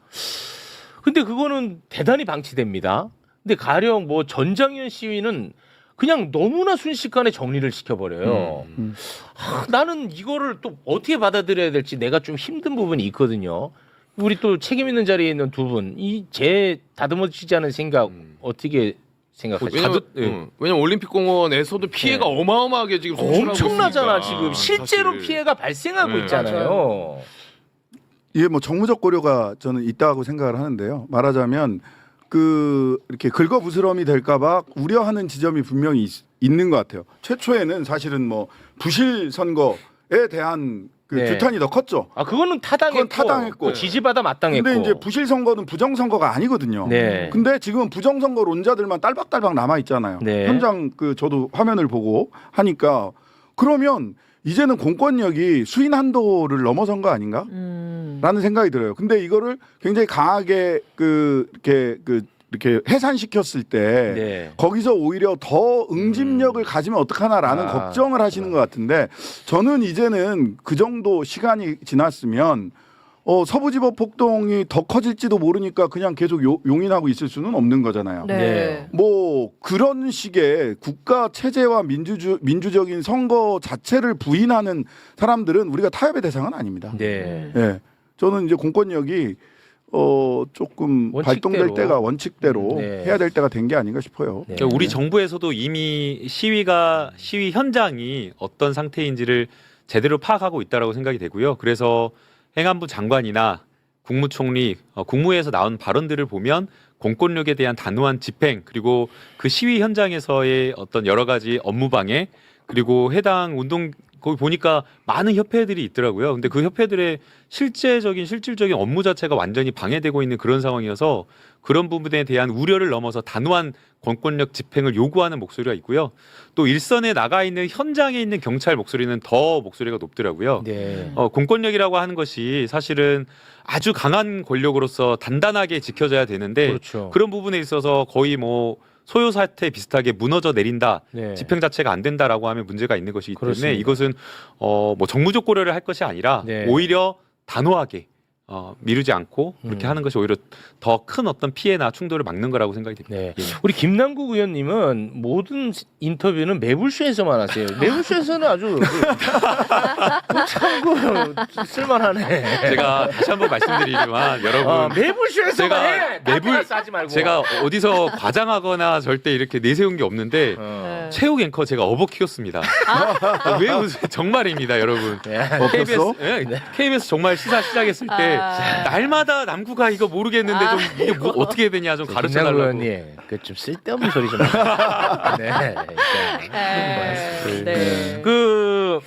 Speaker 3: 근데 그거는 대단히 방치됩니다. 근데 가령 뭐 전장현 시위는 그냥 너무나 순식간에 정리를 시켜버려요. 나는 이거를 또 어떻게 받아들여야 될지 내가 좀 힘든 부분이 있거든요. 우리 또 책임 있는 자리에 있는 두 분, 이 제 다듬어지지 않은 생각 어떻게 생각하세요?
Speaker 4: 왜냐면 올림픽공원에서도 피해가
Speaker 3: 네.
Speaker 4: 어마어마하게 지금 송출하고
Speaker 3: 엄청나잖아
Speaker 4: 있으니까.
Speaker 3: 지금 실제로
Speaker 4: 사실.
Speaker 3: 피해가 발생하고
Speaker 4: 네.
Speaker 3: 있잖아요.
Speaker 1: 이게 뭐 정무적 고려가 저는 있다고 생각을 하는데요. 말하자면 이렇게 긁어부스럼이 될까봐 우려하는 지점이 분명히 있는 것 같아요. 최초에는 사실은 뭐 부실 선거에 대한 그
Speaker 3: 네.
Speaker 1: 규탄이 더 컸죠.
Speaker 3: 아 그거는 타당했고,
Speaker 1: 그건 타당했고.
Speaker 3: 지지받아 마땅했고.
Speaker 1: 근데 이제 부실 선거는 부정 선거가 아니거든요.
Speaker 3: 네.
Speaker 1: 근데 지금은 부정 선거론자들만 딸박딸박 남아 있잖아요.
Speaker 3: 네.
Speaker 1: 현장 저도 화면을 보고 하니까 그러면 이제는 공권력이 수인 한도를 넘어선 거 아닌가? 라는 생각이 들어요. 근데 이거를 굉장히 강하게 이렇게 해산시켰을 때
Speaker 3: 네.
Speaker 1: 거기서 오히려 더 응집력을 가지면 어떡하나라는
Speaker 3: 아,
Speaker 1: 걱정을 하시는 것 같은데 저는 이제는 그 정도 시간이 지났으면 서부지법 폭동이 더 커질지도 모르니까 그냥 계속 용인하고 있을 수는 없는 거잖아요.
Speaker 5: 네.
Speaker 1: 뭐 그런 식의 국가 체제와 민주적인 선거 자체를 부인하는 사람들은 우리가 타협의 대상은 아닙니다.
Speaker 3: 네.
Speaker 1: 예. 저는 이제 공권력이 조금
Speaker 3: 원칙대로.
Speaker 1: 발동될 때가 원칙대로
Speaker 3: 네.
Speaker 1: 해야 될 때가 된 게 아닌가 싶어요.
Speaker 3: 네.
Speaker 2: 그러니까 우리 정부에서도 이미 시위 현장이 어떤 상태인지를 제대로 파악하고 있다라고 생각이 되고요. 그래서 행안부 장관이나 국무총리, 국무회에서 나온 발언들을 보면 공권력에 대한 단호한 집행, 그리고 그 시위 현장에서의 어떤 여러 가지 업무 방해, 그리고 해당 운동 거기 보니까 많은 협회들이 있더라고요. 근데 그 협회들의 실질적인 업무 자체가 완전히 방해되고 있는 그런 상황이어서 그런 부분에 대한 우려를 넘어서 단호한 공권력 집행을 요구하는 목소리가 있고요. 또 일선에 나가 있는 현장에 있는 경찰 목소리는 더 목소리가 높더라고요.
Speaker 3: 네.
Speaker 2: 공권력이라고 하는 것이 사실은 아주 강한 권력으로서 단단하게 지켜져야 되는데
Speaker 3: 그렇죠.
Speaker 2: 그런 부분에 있어서 거의 뭐 소요 사태 비슷하게 무너져 내린다.
Speaker 3: 네.
Speaker 2: 집행 자체가 안 된다라고 하면 문제가 있는 것이기 때문에
Speaker 3: 그렇습니다.
Speaker 2: 이것은 뭐 정무적 고려를 할 것이 아니라
Speaker 3: 네.
Speaker 2: 오히려 단호하게 미루지 않고 그렇게
Speaker 3: 음.
Speaker 2: 하는 것이 오히려 더 큰 어떤 피해나 충돌을 막는 거라고 생각이 됩니다.
Speaker 3: 네.
Speaker 2: 예.
Speaker 3: 우리 김남국 의원님은 모든 인터뷰는 매불쇼에서만 하세요. 매불쇼에서는 아주 참 쓸만하네.
Speaker 2: 제가 다시 한번 말씀드리지만 여러분
Speaker 3: 매불쇼에서만
Speaker 2: 제가
Speaker 3: 해.
Speaker 2: 매불-
Speaker 3: 싸지 말고.
Speaker 2: 제가 어디서 과장하거나 절대 이렇게 내세운 게 없는데
Speaker 3: 어.
Speaker 2: 체육 앵커 제가 업어 키웠습니다. 왜 웃으세요? 정말입니다, 여러분.
Speaker 3: 네.
Speaker 1: 없었어?
Speaker 2: KBS 정말 시사 시작했을 때 날마다 남구가 이거 모르겠는데 좀 이게 뭐 어떻게 해야 되냐 좀 가르쳐
Speaker 3: 김남국
Speaker 2: 달라고.
Speaker 3: 의원님, 그좀 쓸데없는 소리 좀. 하세요. 네.
Speaker 5: 네.
Speaker 3: 그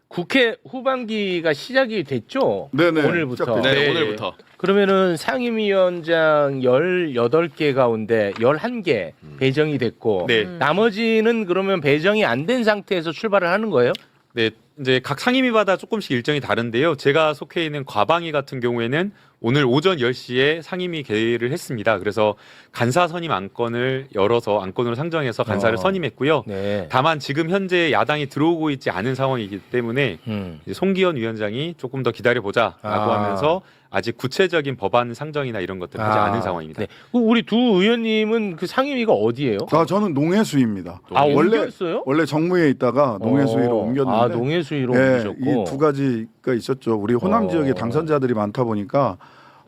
Speaker 3: 국회 후반기가 시작이 됐죠?
Speaker 1: 네네.
Speaker 3: 오늘부터.
Speaker 1: 시작됐죠.
Speaker 4: 네,
Speaker 2: 네.
Speaker 4: 오늘부터.
Speaker 3: 그러면은 상임위원장 18개 가운데 11개 배정이 됐고
Speaker 2: 네.
Speaker 3: 나머지는 그러면 배정이 안 된 상태에서 출발을 하는 거예요?
Speaker 2: 네, 이제 각 상임위마다 조금씩 일정이 다른데요. 제가 속해 있는 과방위 같은 경우에는 오늘 오전 10시에 상임위 개의를 했습니다. 그래서 간사 선임 안건을 열어서 안건으로 상정해서 간사를 선임했고요.
Speaker 3: 네.
Speaker 2: 다만 지금 현재 야당이 들어오고 있지 않은 상황이기 때문에 이제 송기현 위원장이 조금 더 기다려보자라고
Speaker 3: 아.
Speaker 2: 하면서 아직 구체적인 법안 상정이나 이런 것들을 하지 않은 상황입니다.
Speaker 3: 네. 우리 두 의원님은 그 상임위가 어디예요?
Speaker 1: 저는 농해수입니다.
Speaker 3: 아,
Speaker 1: 원래
Speaker 3: 옮겼어요?
Speaker 1: 원래 정무회에 있다가 농해수위로
Speaker 3: 어.
Speaker 1: 옮겼는데
Speaker 3: 아, 농해수위로
Speaker 1: 네,
Speaker 3: 옮기셨고.
Speaker 1: 이 두 가지가 있었죠. 우리 호남 지역에 당선자들이 많다 보니까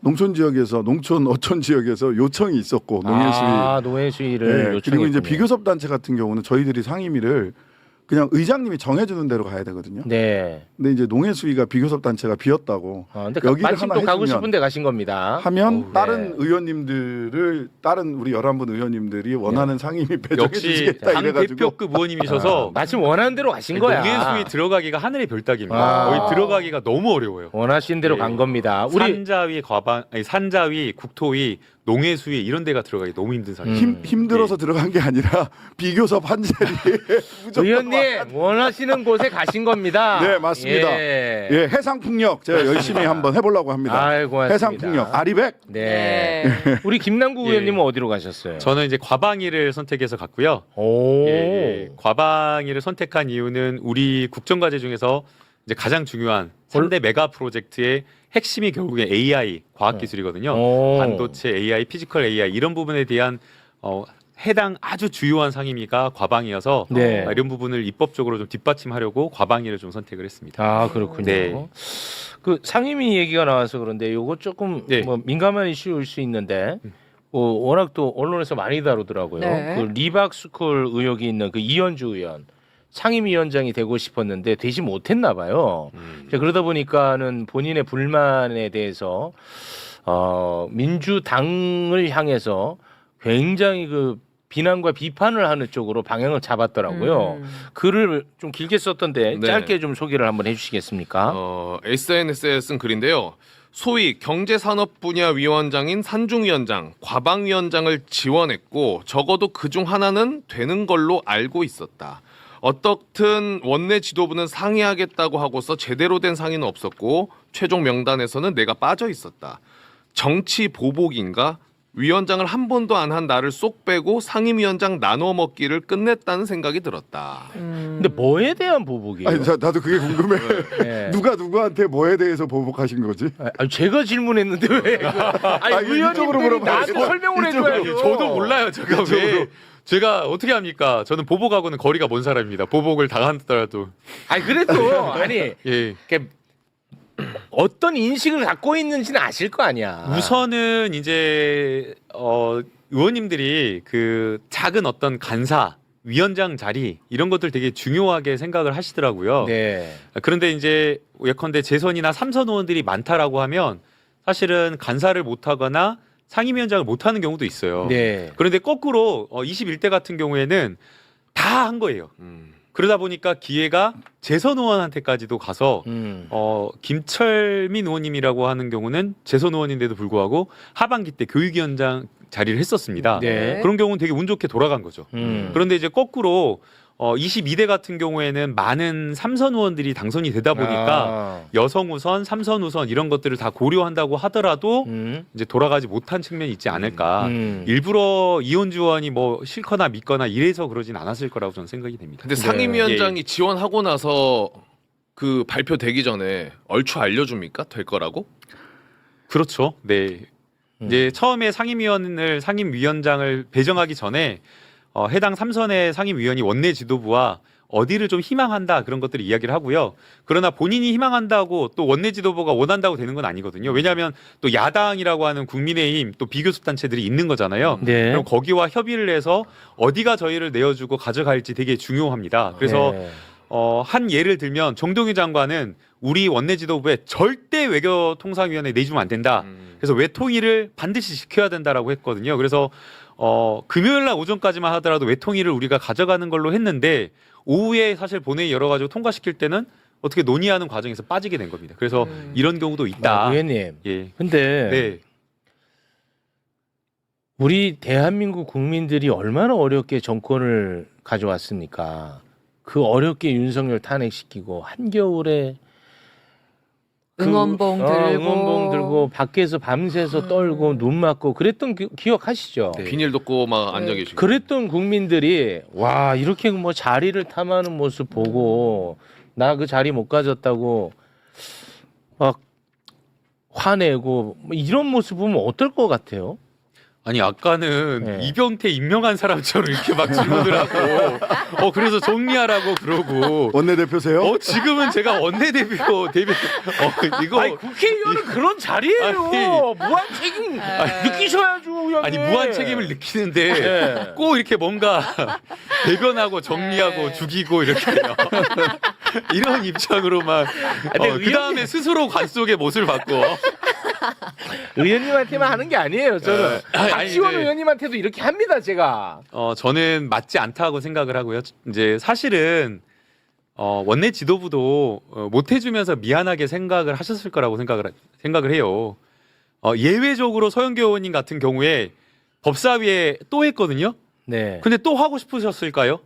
Speaker 1: 농촌 지역에서 농촌 어촌 지역에서 요청이 있었고 농해수위.
Speaker 3: 아, 농해수위를
Speaker 1: 네,
Speaker 3: 요청했군요.
Speaker 1: 그리고 이제 비교섭 단체 같은 경우는 저희들이 상임위를 그냥 의장님이 정해주는 대로 가야 되거든요.
Speaker 3: 네.
Speaker 1: 근데 이제 농해수위가 비교섭 단체가 비었다고
Speaker 3: 근데
Speaker 1: 여기를
Speaker 3: 마침
Speaker 1: 하나
Speaker 3: 또 가고
Speaker 1: 해주면
Speaker 3: 싶은데 가신 겁니다.
Speaker 1: 하면
Speaker 3: 어우,
Speaker 1: 다른
Speaker 3: 네.
Speaker 1: 의원님들을 다른 우리 11분 의원님들이 원하는 상임위 배정해
Speaker 2: 역시
Speaker 1: 주시겠다
Speaker 2: 당
Speaker 1: 이래가지고
Speaker 2: 대표급 의원님이셔서
Speaker 3: 마침 원하는 대로 가신 거야.
Speaker 2: 농해수위 들어가기가 하늘의 별따기입니다.
Speaker 3: 아.
Speaker 2: 거기 들어가기가 너무 어려워요.
Speaker 3: 원하신 대로
Speaker 2: 네.
Speaker 3: 간 겁니다. 우리
Speaker 2: 산자위, 산자위, 국토위, 농해수위 이런 데가 들어가기 너무 힘든 상황.
Speaker 1: 힘들어서 들어간 게 아니라 비교섭 한 자리에 무조건
Speaker 3: 의원님 원하시는 곳에 가신 겁니다.
Speaker 1: 네, 맞습니다.
Speaker 3: 예.
Speaker 1: 예, 해상풍력 제가 열심히 한번 해보려고 합니다.
Speaker 3: 아이고, 고맙습니다.
Speaker 1: 해상풍력 아리백.
Speaker 3: 네.
Speaker 5: 네.
Speaker 3: 우리 김남국
Speaker 2: 예.
Speaker 3: 의원님은 어디로 가셨어요?
Speaker 2: 저는 이제 과방위를 선택해서 갔고요.
Speaker 3: 오.
Speaker 2: 예. 과방위를 선택한 이유는 우리 국정과제 중에서 이제 가장 중요한 3대 메가 프로젝트의 핵심이 결국에 AI 과학기술이거든요.
Speaker 3: 오.
Speaker 2: 반도체 AI, 피지컬 AI 이런 부분에 대한 해당 아주 주요한 상임위가 과방위여서
Speaker 3: 네.
Speaker 2: 이런 부분을 입법적으로 좀 뒷받침하려고 과방위를 좀 선택을 했습니다.
Speaker 3: 아, 그렇군요.
Speaker 2: 네.
Speaker 3: 그 상임위 얘기가 나와서 그런데 요거 조금
Speaker 2: 네.
Speaker 3: 뭐 민감한 이슈일 수 있는데 워낙 또 언론에서 많이 다루더라고요.
Speaker 5: 네.
Speaker 3: 그 리박스쿨 의혹이 있는 그 이현주 의원 상임위원장이 되고 싶었는데 되지 못했나 봐요. 자, 그러다 보니까는 본인의 불만에 대해서 민주당을 향해서 굉장히 그 비난과 비판을 하는 쪽으로 방향을 잡았더라고요. 글을 좀 길게 썼던데
Speaker 4: 네.
Speaker 3: 짧게 좀 소개를 한번 해주시겠습니까?
Speaker 4: SNS에 쓴 글인데요. 소위 경제산업분야위원장인 산중위원장, 과방위원장을 지원했고 적어도 그중 하나는 되는 걸로 알고 있었다. 어떻든 원내 지도부는 상의하겠다고 하고서 제대로 된 상의는 없었고 최종 명단에서는 내가 빠져 있었다. 정치 보복인가? 위원장을 한 번도 안 한 나를 쏙 빼고 상임위원장 나눠 먹기를 끝냈다는 생각이 들었다.
Speaker 3: 근데 뭐에 대한 보복이에요?
Speaker 1: 아니, 나도 그게 궁금해.
Speaker 3: 네.
Speaker 1: 누가 누구한테 뭐에 대해서 보복하신 거지?
Speaker 3: 아니, 제가 질문했는데 왜? 아니,
Speaker 1: 이쪽으로
Speaker 3: 의원님들이
Speaker 1: 물어봐야지.
Speaker 3: 나한테 설명을 해줘야죠.
Speaker 2: 저도 몰라요. 제가 왜 제가 어떻게 합니까? 저는 보복하고는 거리가 먼 사람입니다. 보복을 당하더라도
Speaker 3: 아니 그래도 아니
Speaker 2: 예.
Speaker 3: 이렇게 어떤 인식을 갖고 있는지는 아실 거 아니야.
Speaker 2: 우선은 이제 의원님들이 그 작은 어떤 간사 위원장 자리 이런 것들 되게 중요하게 생각을 하시더라고요.
Speaker 3: 네.
Speaker 2: 그런데 이제 예컨대 재선이나 삼선 의원들이 많다라고 하면 사실은 간사를 못하거나 상임위원장을 못하는 경우도 있어요.
Speaker 3: 네.
Speaker 2: 그런데 거꾸로 21대 같은 경우에는 다 한 거예요. 그러다 보니까 기회가 재선 의원한테까지도 가서 김철민 의원님이라고 하는 경우는 재선 의원인데도 불구하고 하반기 때 교육위원장 자리를 했었습니다.
Speaker 3: 네.
Speaker 2: 그런 경우는 되게 운 좋게 돌아간 거죠. 그런데 이제 거꾸로 22대 같은 경우에는 많은 삼선 의원들이 당선이 되다 보니까 여성 우선, 삼선 우선 이런 것들을 다 고려한다고 하더라도 이제 돌아가지 못한 측면이 있지 않을까. 일부러 이혼주 의원이 뭐 싫거나 믿거나 이래서 그러진 않았을 거라고 저는 생각이 됩니다.
Speaker 4: 근데 상임위원장이 지원하고 나서 그 발표되기 전에 얼추 알려줍니까? 될 거라고?
Speaker 2: 그렇죠. 네. 이제 처음에 상임위원장을 배정하기 전에 해당 3선의 상임위원이 원내 지도부와 어디를 좀 희망한다 그런 것들을 이야기를 하고요. 그러나 본인이 희망한다고 또 원내 지도부가 원한다고 되는 건 아니거든요. 왜냐하면 또 야당이라고 하는 국민의힘 또 비교섭 단체들이 있는 거잖아요.
Speaker 3: 네.
Speaker 2: 그럼 거기와 협의를 해서 어디가 저희를 내어주고 가져갈지 되게 중요합니다. 그래서
Speaker 3: 네.
Speaker 2: 한 예를 들면 정동희 장관은 우리 원내 지도부에 절대 외교통상위원회에 내주면 안 된다. 그래서 외통위를 반드시 지켜야 된다라고 했거든요. 그래서 금요일 날 오전까지만 하더라도 외통위를 우리가 가져가는 걸로 했는데 오후에 사실 본회의 여러 가지로 통과시킬 때는 어떻게 논의하는 과정에서 빠지게 된 겁니다. 그래서 이런 경우도 있다.
Speaker 3: 의원님.
Speaker 2: 예.
Speaker 3: 근데
Speaker 2: 네.
Speaker 3: 우리 대한민국 국민들이 얼마나 어렵게 정권을 가져왔습니까? 그 어렵게 윤석열 탄핵시키고 한겨울에
Speaker 5: 응원봉 들고
Speaker 3: 응원봉 들고 밖에서 밤새서 떨고 눈 맞고 그랬던 기억하시죠?
Speaker 2: 네.
Speaker 4: 비닐 덮고 막 앉아 계시고.
Speaker 3: 그랬던 국민들이 와 이렇게 뭐 자리를 탐하는 모습 보고 나 그 자리 못 가졌다고 막 화내고 뭐 이런 모습 보면 어떨 것 같아요?
Speaker 2: 아니 아까는
Speaker 3: 네.
Speaker 2: 이병태 임명한 사람처럼 이렇게 막 질문을 하고 그래서 정리하라고 그러고
Speaker 1: 원내대표세요?
Speaker 2: 지금은 제가 원내대표 이거
Speaker 3: 아니 국회의원은 그런 자리예요.
Speaker 2: 아니.
Speaker 3: 무한 책임 느끼셔야죠. 의원님.
Speaker 2: 아니 무한 책임을 느끼는데
Speaker 3: 네.
Speaker 2: 꼭 이렇게 뭔가 대변하고 정리하고 죽이고 이렇게 이런 입장으로만 그 다음에 스스로 관 속의 못을 받고
Speaker 3: 의원님한테만 하는 게 아니에요. 저는
Speaker 2: 아니,
Speaker 3: 박지원
Speaker 2: 이제-
Speaker 3: 의원님한테도 이렇게 합니다. 제가.
Speaker 2: 저는 맞지 않다고 생각을 하고요. 이제 사실은 원내 지도부도 못 해주면서 미안하게 생각을 하셨을 거라고 생각을 해요. 예외적으로 서영교 의원님 같은 경우에 법사위에 또 했거든요.
Speaker 3: 네.
Speaker 2: 근데 또 하고 싶으셨을까요?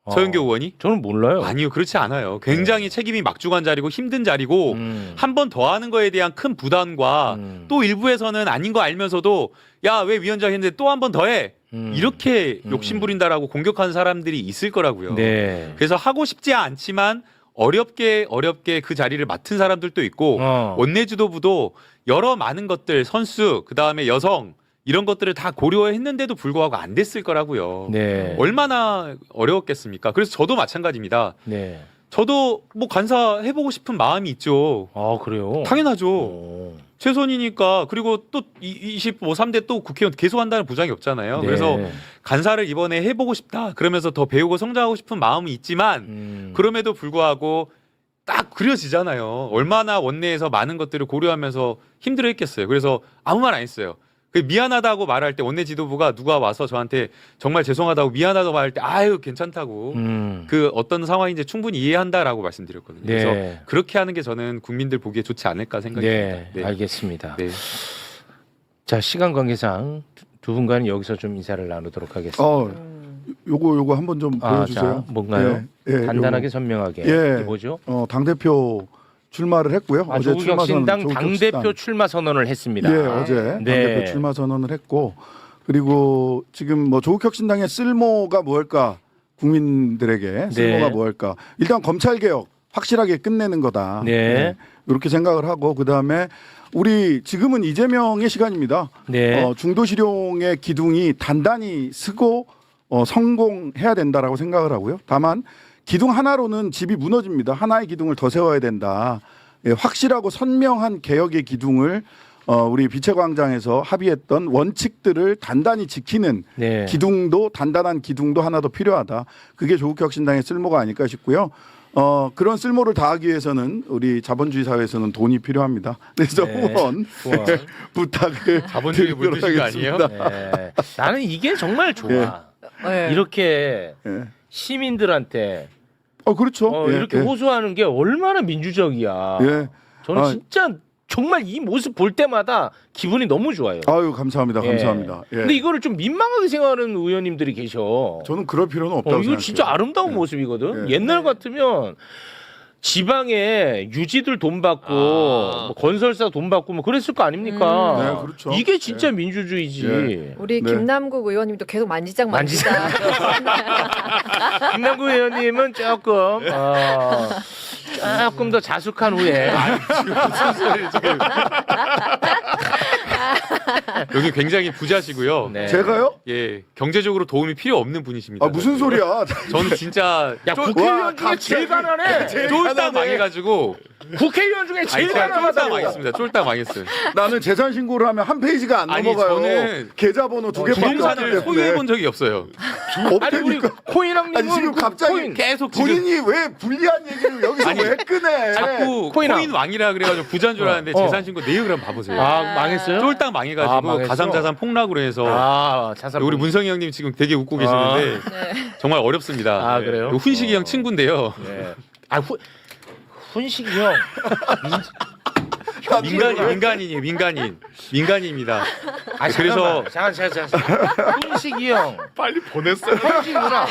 Speaker 2: 서영교 의원이?
Speaker 3: 저는 몰라요.
Speaker 2: 아니요, 그렇지 않아요. 굉장히 책임이 막중한 자리고 힘든 자리고 한 번 더 하는 거에 대한 큰 부담과 또 일부에서는 아닌 거 알면서도 야, 왜 위원장 했는데 또 한 번 더 해? 이렇게 욕심부린다라고 공격하는 사람들이 있을 거라고요.
Speaker 3: 네.
Speaker 2: 그래서 하고 싶지 않지만 어렵게 그 자리를 맡은 사람들도 있고 원내 지도부도 여러 많은 것들 선수 그다음에 여성 이런 것들을 다 고려했는데도 불구하고 안 됐을 거라고요.
Speaker 3: 네.
Speaker 2: 얼마나 어려웠겠습니까? 그래서 저도 마찬가지입니다.
Speaker 3: 네.
Speaker 2: 저도 뭐 간사 해보고 싶은 마음이 있죠.
Speaker 3: 아 그래요?
Speaker 2: 당연하죠. 최선이니까. 그리고 또 23대 또 국회의원 계속 한다는 보장이 없잖아요.
Speaker 3: 네.
Speaker 2: 그래서 간사를 이번에 해보고 싶다. 그러면서 더 배우고 성장하고 싶은 마음이 있지만 그럼에도 불구하고 딱 그려지잖아요. 얼마나 원내에서 많은 것들을 고려하면서 힘들어했겠어요. 그래서 아무 말 안 했어요. 미안하다고 말할 때 원내 지도부가 누가 와서 저한테 정말 죄송하다고 미안하다고 말할 때 아유 괜찮다고 그 어떤 상황인지 충분히 이해한다라고 말씀드렸거든요.
Speaker 3: 네.
Speaker 2: 그래서 그렇게 하는 게 저는 국민들 보기에 좋지 않을까 생각이
Speaker 3: 네.
Speaker 2: 듭니다.
Speaker 3: 알겠습니다.
Speaker 2: 네.
Speaker 3: 자 시간 관계상 두 분과는 여기서 좀 인사를 나누도록 하겠습니다.
Speaker 1: 요거 한번 좀 보여주세요.
Speaker 3: 자, 뭔가요?
Speaker 1: 예,
Speaker 3: 간단하게
Speaker 1: 요거.
Speaker 3: 선명하게.
Speaker 1: 예.
Speaker 3: 이게 뭐죠?
Speaker 1: 당대표 출마를 했고요. 어제
Speaker 3: 조국혁신당
Speaker 1: 출마 선언,
Speaker 3: 당대표 출마 선언을 했습니다.
Speaker 1: 예, 어제
Speaker 3: 네.
Speaker 1: 당대표 출마 선언을 했고 그리고 지금 뭐 조국혁신당의 쓸모가 무엇일까? 국민들에게 쓸모가
Speaker 3: 네.
Speaker 1: 무엇일까? 일단 검찰 개혁 확실하게 끝내는 거다.
Speaker 3: 네.
Speaker 1: 이렇게 생각을 하고 그다음에 우리 지금은 이재명의 시간입니다.
Speaker 3: 네.
Speaker 1: 중도실용의 기둥이 단단히 서고 성공해야 된다라고 생각을 하고요. 다만 기둥 하나로는 집이 무너집니다. 하나의 기둥을 더 세워야 된다. 예, 확실하고 선명한 개혁의 기둥을 우리 비채광장에서 합의했던 원칙들을 단단히 지키는
Speaker 3: 네.
Speaker 1: 기둥도 단단한 기둥도 하나 더 필요하다. 그게 조국혁신당의 쓸모가 아닐까 싶고요. 그런 쓸모를 다하기 위해서는 우리 자본주의 사회에서는 돈이 필요합니다. 그래서
Speaker 3: 네.
Speaker 1: 후원 부탁을
Speaker 2: 자본주의
Speaker 1: 드리도록
Speaker 2: 물드신 거 아니에요?
Speaker 1: 하겠습니다.
Speaker 3: 네. 나는 이게 정말 좋아.
Speaker 5: 네.
Speaker 3: 이렇게
Speaker 1: 예.
Speaker 3: 시민들한테
Speaker 1: 그렇죠. 예,
Speaker 3: 이렇게
Speaker 1: 예.
Speaker 3: 호소하는 게 얼마나 민주적이야.
Speaker 1: 예.
Speaker 3: 저는
Speaker 1: 아,
Speaker 3: 진짜 정말 이 모습 볼 때마다 기분이 너무 좋아요.
Speaker 1: 아유 감사합니다.
Speaker 3: 예.
Speaker 1: 감사합니다. 예.
Speaker 3: 근데 이거를 좀 민망하게 생각하는 의원님들이 계셔.
Speaker 1: 저는 그럴 필요는 없다고
Speaker 3: 이거
Speaker 1: 생각해요.
Speaker 3: 진짜 아름다운
Speaker 1: 예.
Speaker 3: 모습이거든.
Speaker 1: 예.
Speaker 3: 옛날 같으면 지방에 유지들 돈 받고 뭐 건설사 돈 받고 뭐 그랬을 거 아닙니까?
Speaker 1: 네, 그렇죠.
Speaker 3: 이게 진짜 민주주의지.
Speaker 1: 예.
Speaker 5: 우리
Speaker 1: 네.
Speaker 5: 김남국 의원님도 계속 만지작 만지작.
Speaker 3: 김남구 의원님은 조금 조금 더 자숙한 후에
Speaker 2: 여기 굉장히 부자시고요.
Speaker 3: 네.
Speaker 1: 제가요?
Speaker 2: 예, 경제적으로 도움이 필요 없는 분이십니다.
Speaker 1: 아 무슨 소리야?
Speaker 2: 저는 진짜
Speaker 3: 야
Speaker 1: 와,
Speaker 3: 국회의원 중에
Speaker 1: 갑자기.
Speaker 3: 제일 가난해.
Speaker 2: 쫄딱 망해가지고
Speaker 3: 국회의원 중에 제일
Speaker 2: 쫄딱
Speaker 3: 가난하다고.
Speaker 2: 망했습니다. 쫄딱 망했어요.
Speaker 1: 나는 재산 신고를 하면 한 페이지가 안
Speaker 2: 아니,
Speaker 1: 넘어가요.
Speaker 2: 저는
Speaker 1: 계좌번호 2개밖에 없기
Speaker 2: 부동산을 소유해 본
Speaker 1: 때문에.
Speaker 2: 적이 없어요.
Speaker 3: 아니 우리
Speaker 1: 없다니까.
Speaker 3: 코인왕님은
Speaker 1: 아니 지금 갑자기
Speaker 3: 코인.
Speaker 2: 계속 지금
Speaker 1: 본인이 왜 불리한 얘기를 여기서
Speaker 2: 아니,
Speaker 1: 왜 꺼내?
Speaker 2: 자꾸
Speaker 3: 코인왕.
Speaker 2: 코인 왕이라 그래가지고 부자인 줄 알았는데 재산 신고 내역을 한번 봐보세요.
Speaker 3: 망했어요?
Speaker 2: 쫄딱
Speaker 3: 아,
Speaker 2: 망해가지고
Speaker 3: 망했어?
Speaker 2: 가상자산 폭락으로 해서
Speaker 3: 자산
Speaker 2: 우리 문성희 형님 지금 되게 웃고 계시는데 정말 어렵습니다.
Speaker 3: 아, 그래요?
Speaker 2: 훈식이 형 친구인데요.
Speaker 3: 네. 훈식이 형.
Speaker 2: 민간인입니다.
Speaker 3: 아,
Speaker 2: 그래서
Speaker 3: 잠깐. 훈식이 형.
Speaker 4: 빨리 보냈어요.
Speaker 3: 훈식이구나.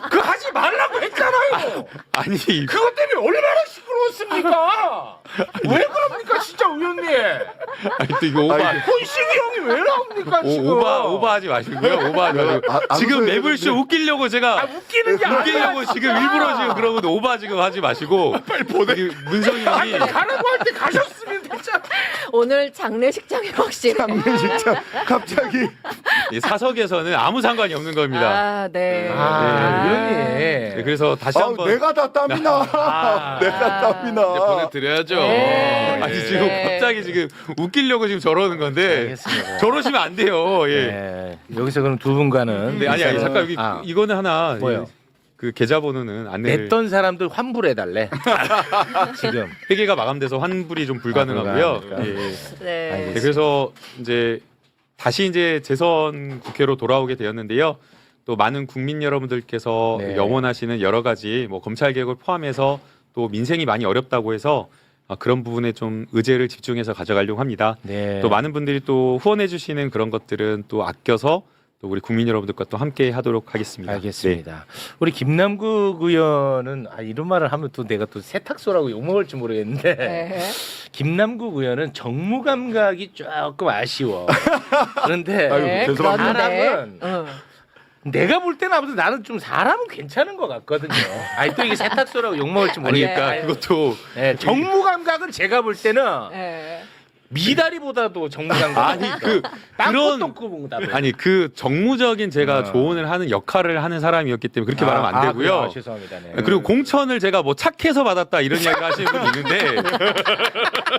Speaker 3: 그거 하지 말라고 했잖아요.
Speaker 2: 아니
Speaker 3: 그것 때문에 얼마나 시끄러웠습니까? 왜 그럽니까 진짜 의원님?
Speaker 2: 아니 또 이거 오바
Speaker 3: 훈식이 형이 왜 나옵니까 지금?
Speaker 2: 오바하지 마시고요. 오바하지 마시고 지금
Speaker 1: 웃어야
Speaker 2: 매불쇼
Speaker 1: 되는데.
Speaker 2: 웃기려고 제가
Speaker 3: 웃기는 게 아니라
Speaker 2: 웃기려고 지금 일부러 지금 그러고 오바 지금 하지 마시고 빨리 보내. 문성희 형이
Speaker 3: 가라고 할 때 가셨으면 됐잖아.
Speaker 5: 오늘 장례식장이 확실히.
Speaker 1: 장례식장 갑자기
Speaker 2: 이 사석에서는 아무 상관이 없는 겁니다.
Speaker 5: 아, 네.
Speaker 3: 의원님.
Speaker 2: 네, 그래서 다시
Speaker 1: 아우,
Speaker 2: 한번
Speaker 1: 내가 다 땀이 나. 내가 땀이 나.
Speaker 4: 보내드려야죠.
Speaker 5: 네.
Speaker 2: 아니 지금
Speaker 5: 네.
Speaker 2: 갑자기 지금 웃기려고 지금 저러는 건데
Speaker 3: 알겠습니다.
Speaker 2: 저러시면 안 돼요. 예.
Speaker 3: 네. 여기서 그럼 두 분과는
Speaker 2: 네, 아니 잠깐 여기
Speaker 3: 아.
Speaker 2: 이거는 하나
Speaker 3: 뭐요?
Speaker 2: 그 계좌번호는 안내를
Speaker 3: 냈던 사람들 환불해 달래. 지금.
Speaker 2: 회계가 마감돼서 환불이 좀 불가능하고요.
Speaker 3: 불가능하니까.
Speaker 2: 예.
Speaker 5: 네.
Speaker 3: 알겠습니다.
Speaker 2: 네, 그래서 이제 다시 이제 재선 국회로 돌아오게 되었는데요. 또 많은 국민 여러분들께서
Speaker 3: 네.
Speaker 2: 염원하시는 여러 가지 뭐 검찰 개혁을 포함해서 또 민생이 많이 어렵다고 해서 그런 부분에 좀 의제를 집중해서 가져가려고 합니다.
Speaker 3: 네.
Speaker 2: 또 많은 분들이 또 후원해 주시는 그런 것들은 또 아껴서 또 우리 국민 여러분들과 또 함께 하도록 하겠습니다.
Speaker 3: 알겠습니다. 우리 김남국 의원은 이런 말을 하면 또 내가 또 세탁소라고 욕 먹을지 모르겠는데
Speaker 5: 네.
Speaker 3: 김남국 의원은 정무 감각이 조금 아쉬워. 그런데
Speaker 1: 아이고, 죄송합니다.
Speaker 3: 사람은
Speaker 5: 어.
Speaker 3: 내가 볼 때는 아무튼 나는 좀 사람은 괜찮은 것 같거든요. 또 이게 세탁소라고 욕 먹을지
Speaker 2: 아니
Speaker 3: 모르겠다.
Speaker 2: 그러니까 그것도
Speaker 3: 네, 정무 감각은 제가 볼 때는
Speaker 5: 네.
Speaker 3: 미다리보다도 정무 감각.
Speaker 2: 아니 그런
Speaker 3: 땅콩떡국보다도.
Speaker 2: 아니 그 정무적인 제가 조언을 하는 역할을 하는 사람이었기 때문에 그렇게 말하면 안 되고요.
Speaker 3: 그래요? 죄송합니다. 네.
Speaker 2: 그리고 공천을 제가 뭐 착해서 받았다 이런 이야기를 하시는 분이 있는데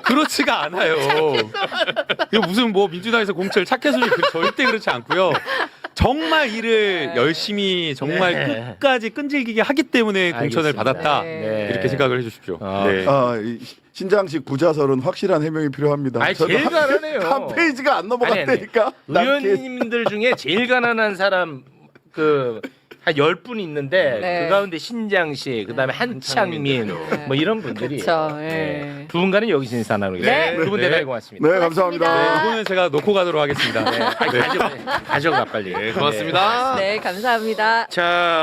Speaker 2: 그렇지가 않아요. 이거 무슨 뭐 민주당에서 공천을 착해서 절대 그렇지 않고요. 정말 일을 열심히 정말
Speaker 3: 네.
Speaker 2: 끝까지 끈질기게 하기 때문에 공천을
Speaker 3: 알겠습니다.
Speaker 2: 받았다
Speaker 5: 네.
Speaker 2: 이렇게 생각을 해주십시오. 네.
Speaker 1: 이 신장식 부자설은 확실한 해명이 필요합니다.
Speaker 3: 아니
Speaker 1: 저도
Speaker 3: 제일 가난해요.
Speaker 1: 한 페이지가 안 넘어갔다니까.
Speaker 3: 의원님들 중에 제일 가난한 사람 한 10분 있는데
Speaker 5: 네.
Speaker 3: 그 가운데 신장식, 그다음에 한창민 뭐 이런 분들이
Speaker 5: 그쵸, 예.
Speaker 3: 두 분과는 여기서 인사나누겠습니다.
Speaker 5: 네.
Speaker 3: 두분 대단히 고맙습니다.
Speaker 1: 네, 감사합니다.
Speaker 2: 이거는 제가 놓고 가도록 하겠습니다.
Speaker 3: 가져가 빨리.
Speaker 4: 네, 고맙습니다.
Speaker 5: 네, 감사합니다.
Speaker 3: 자.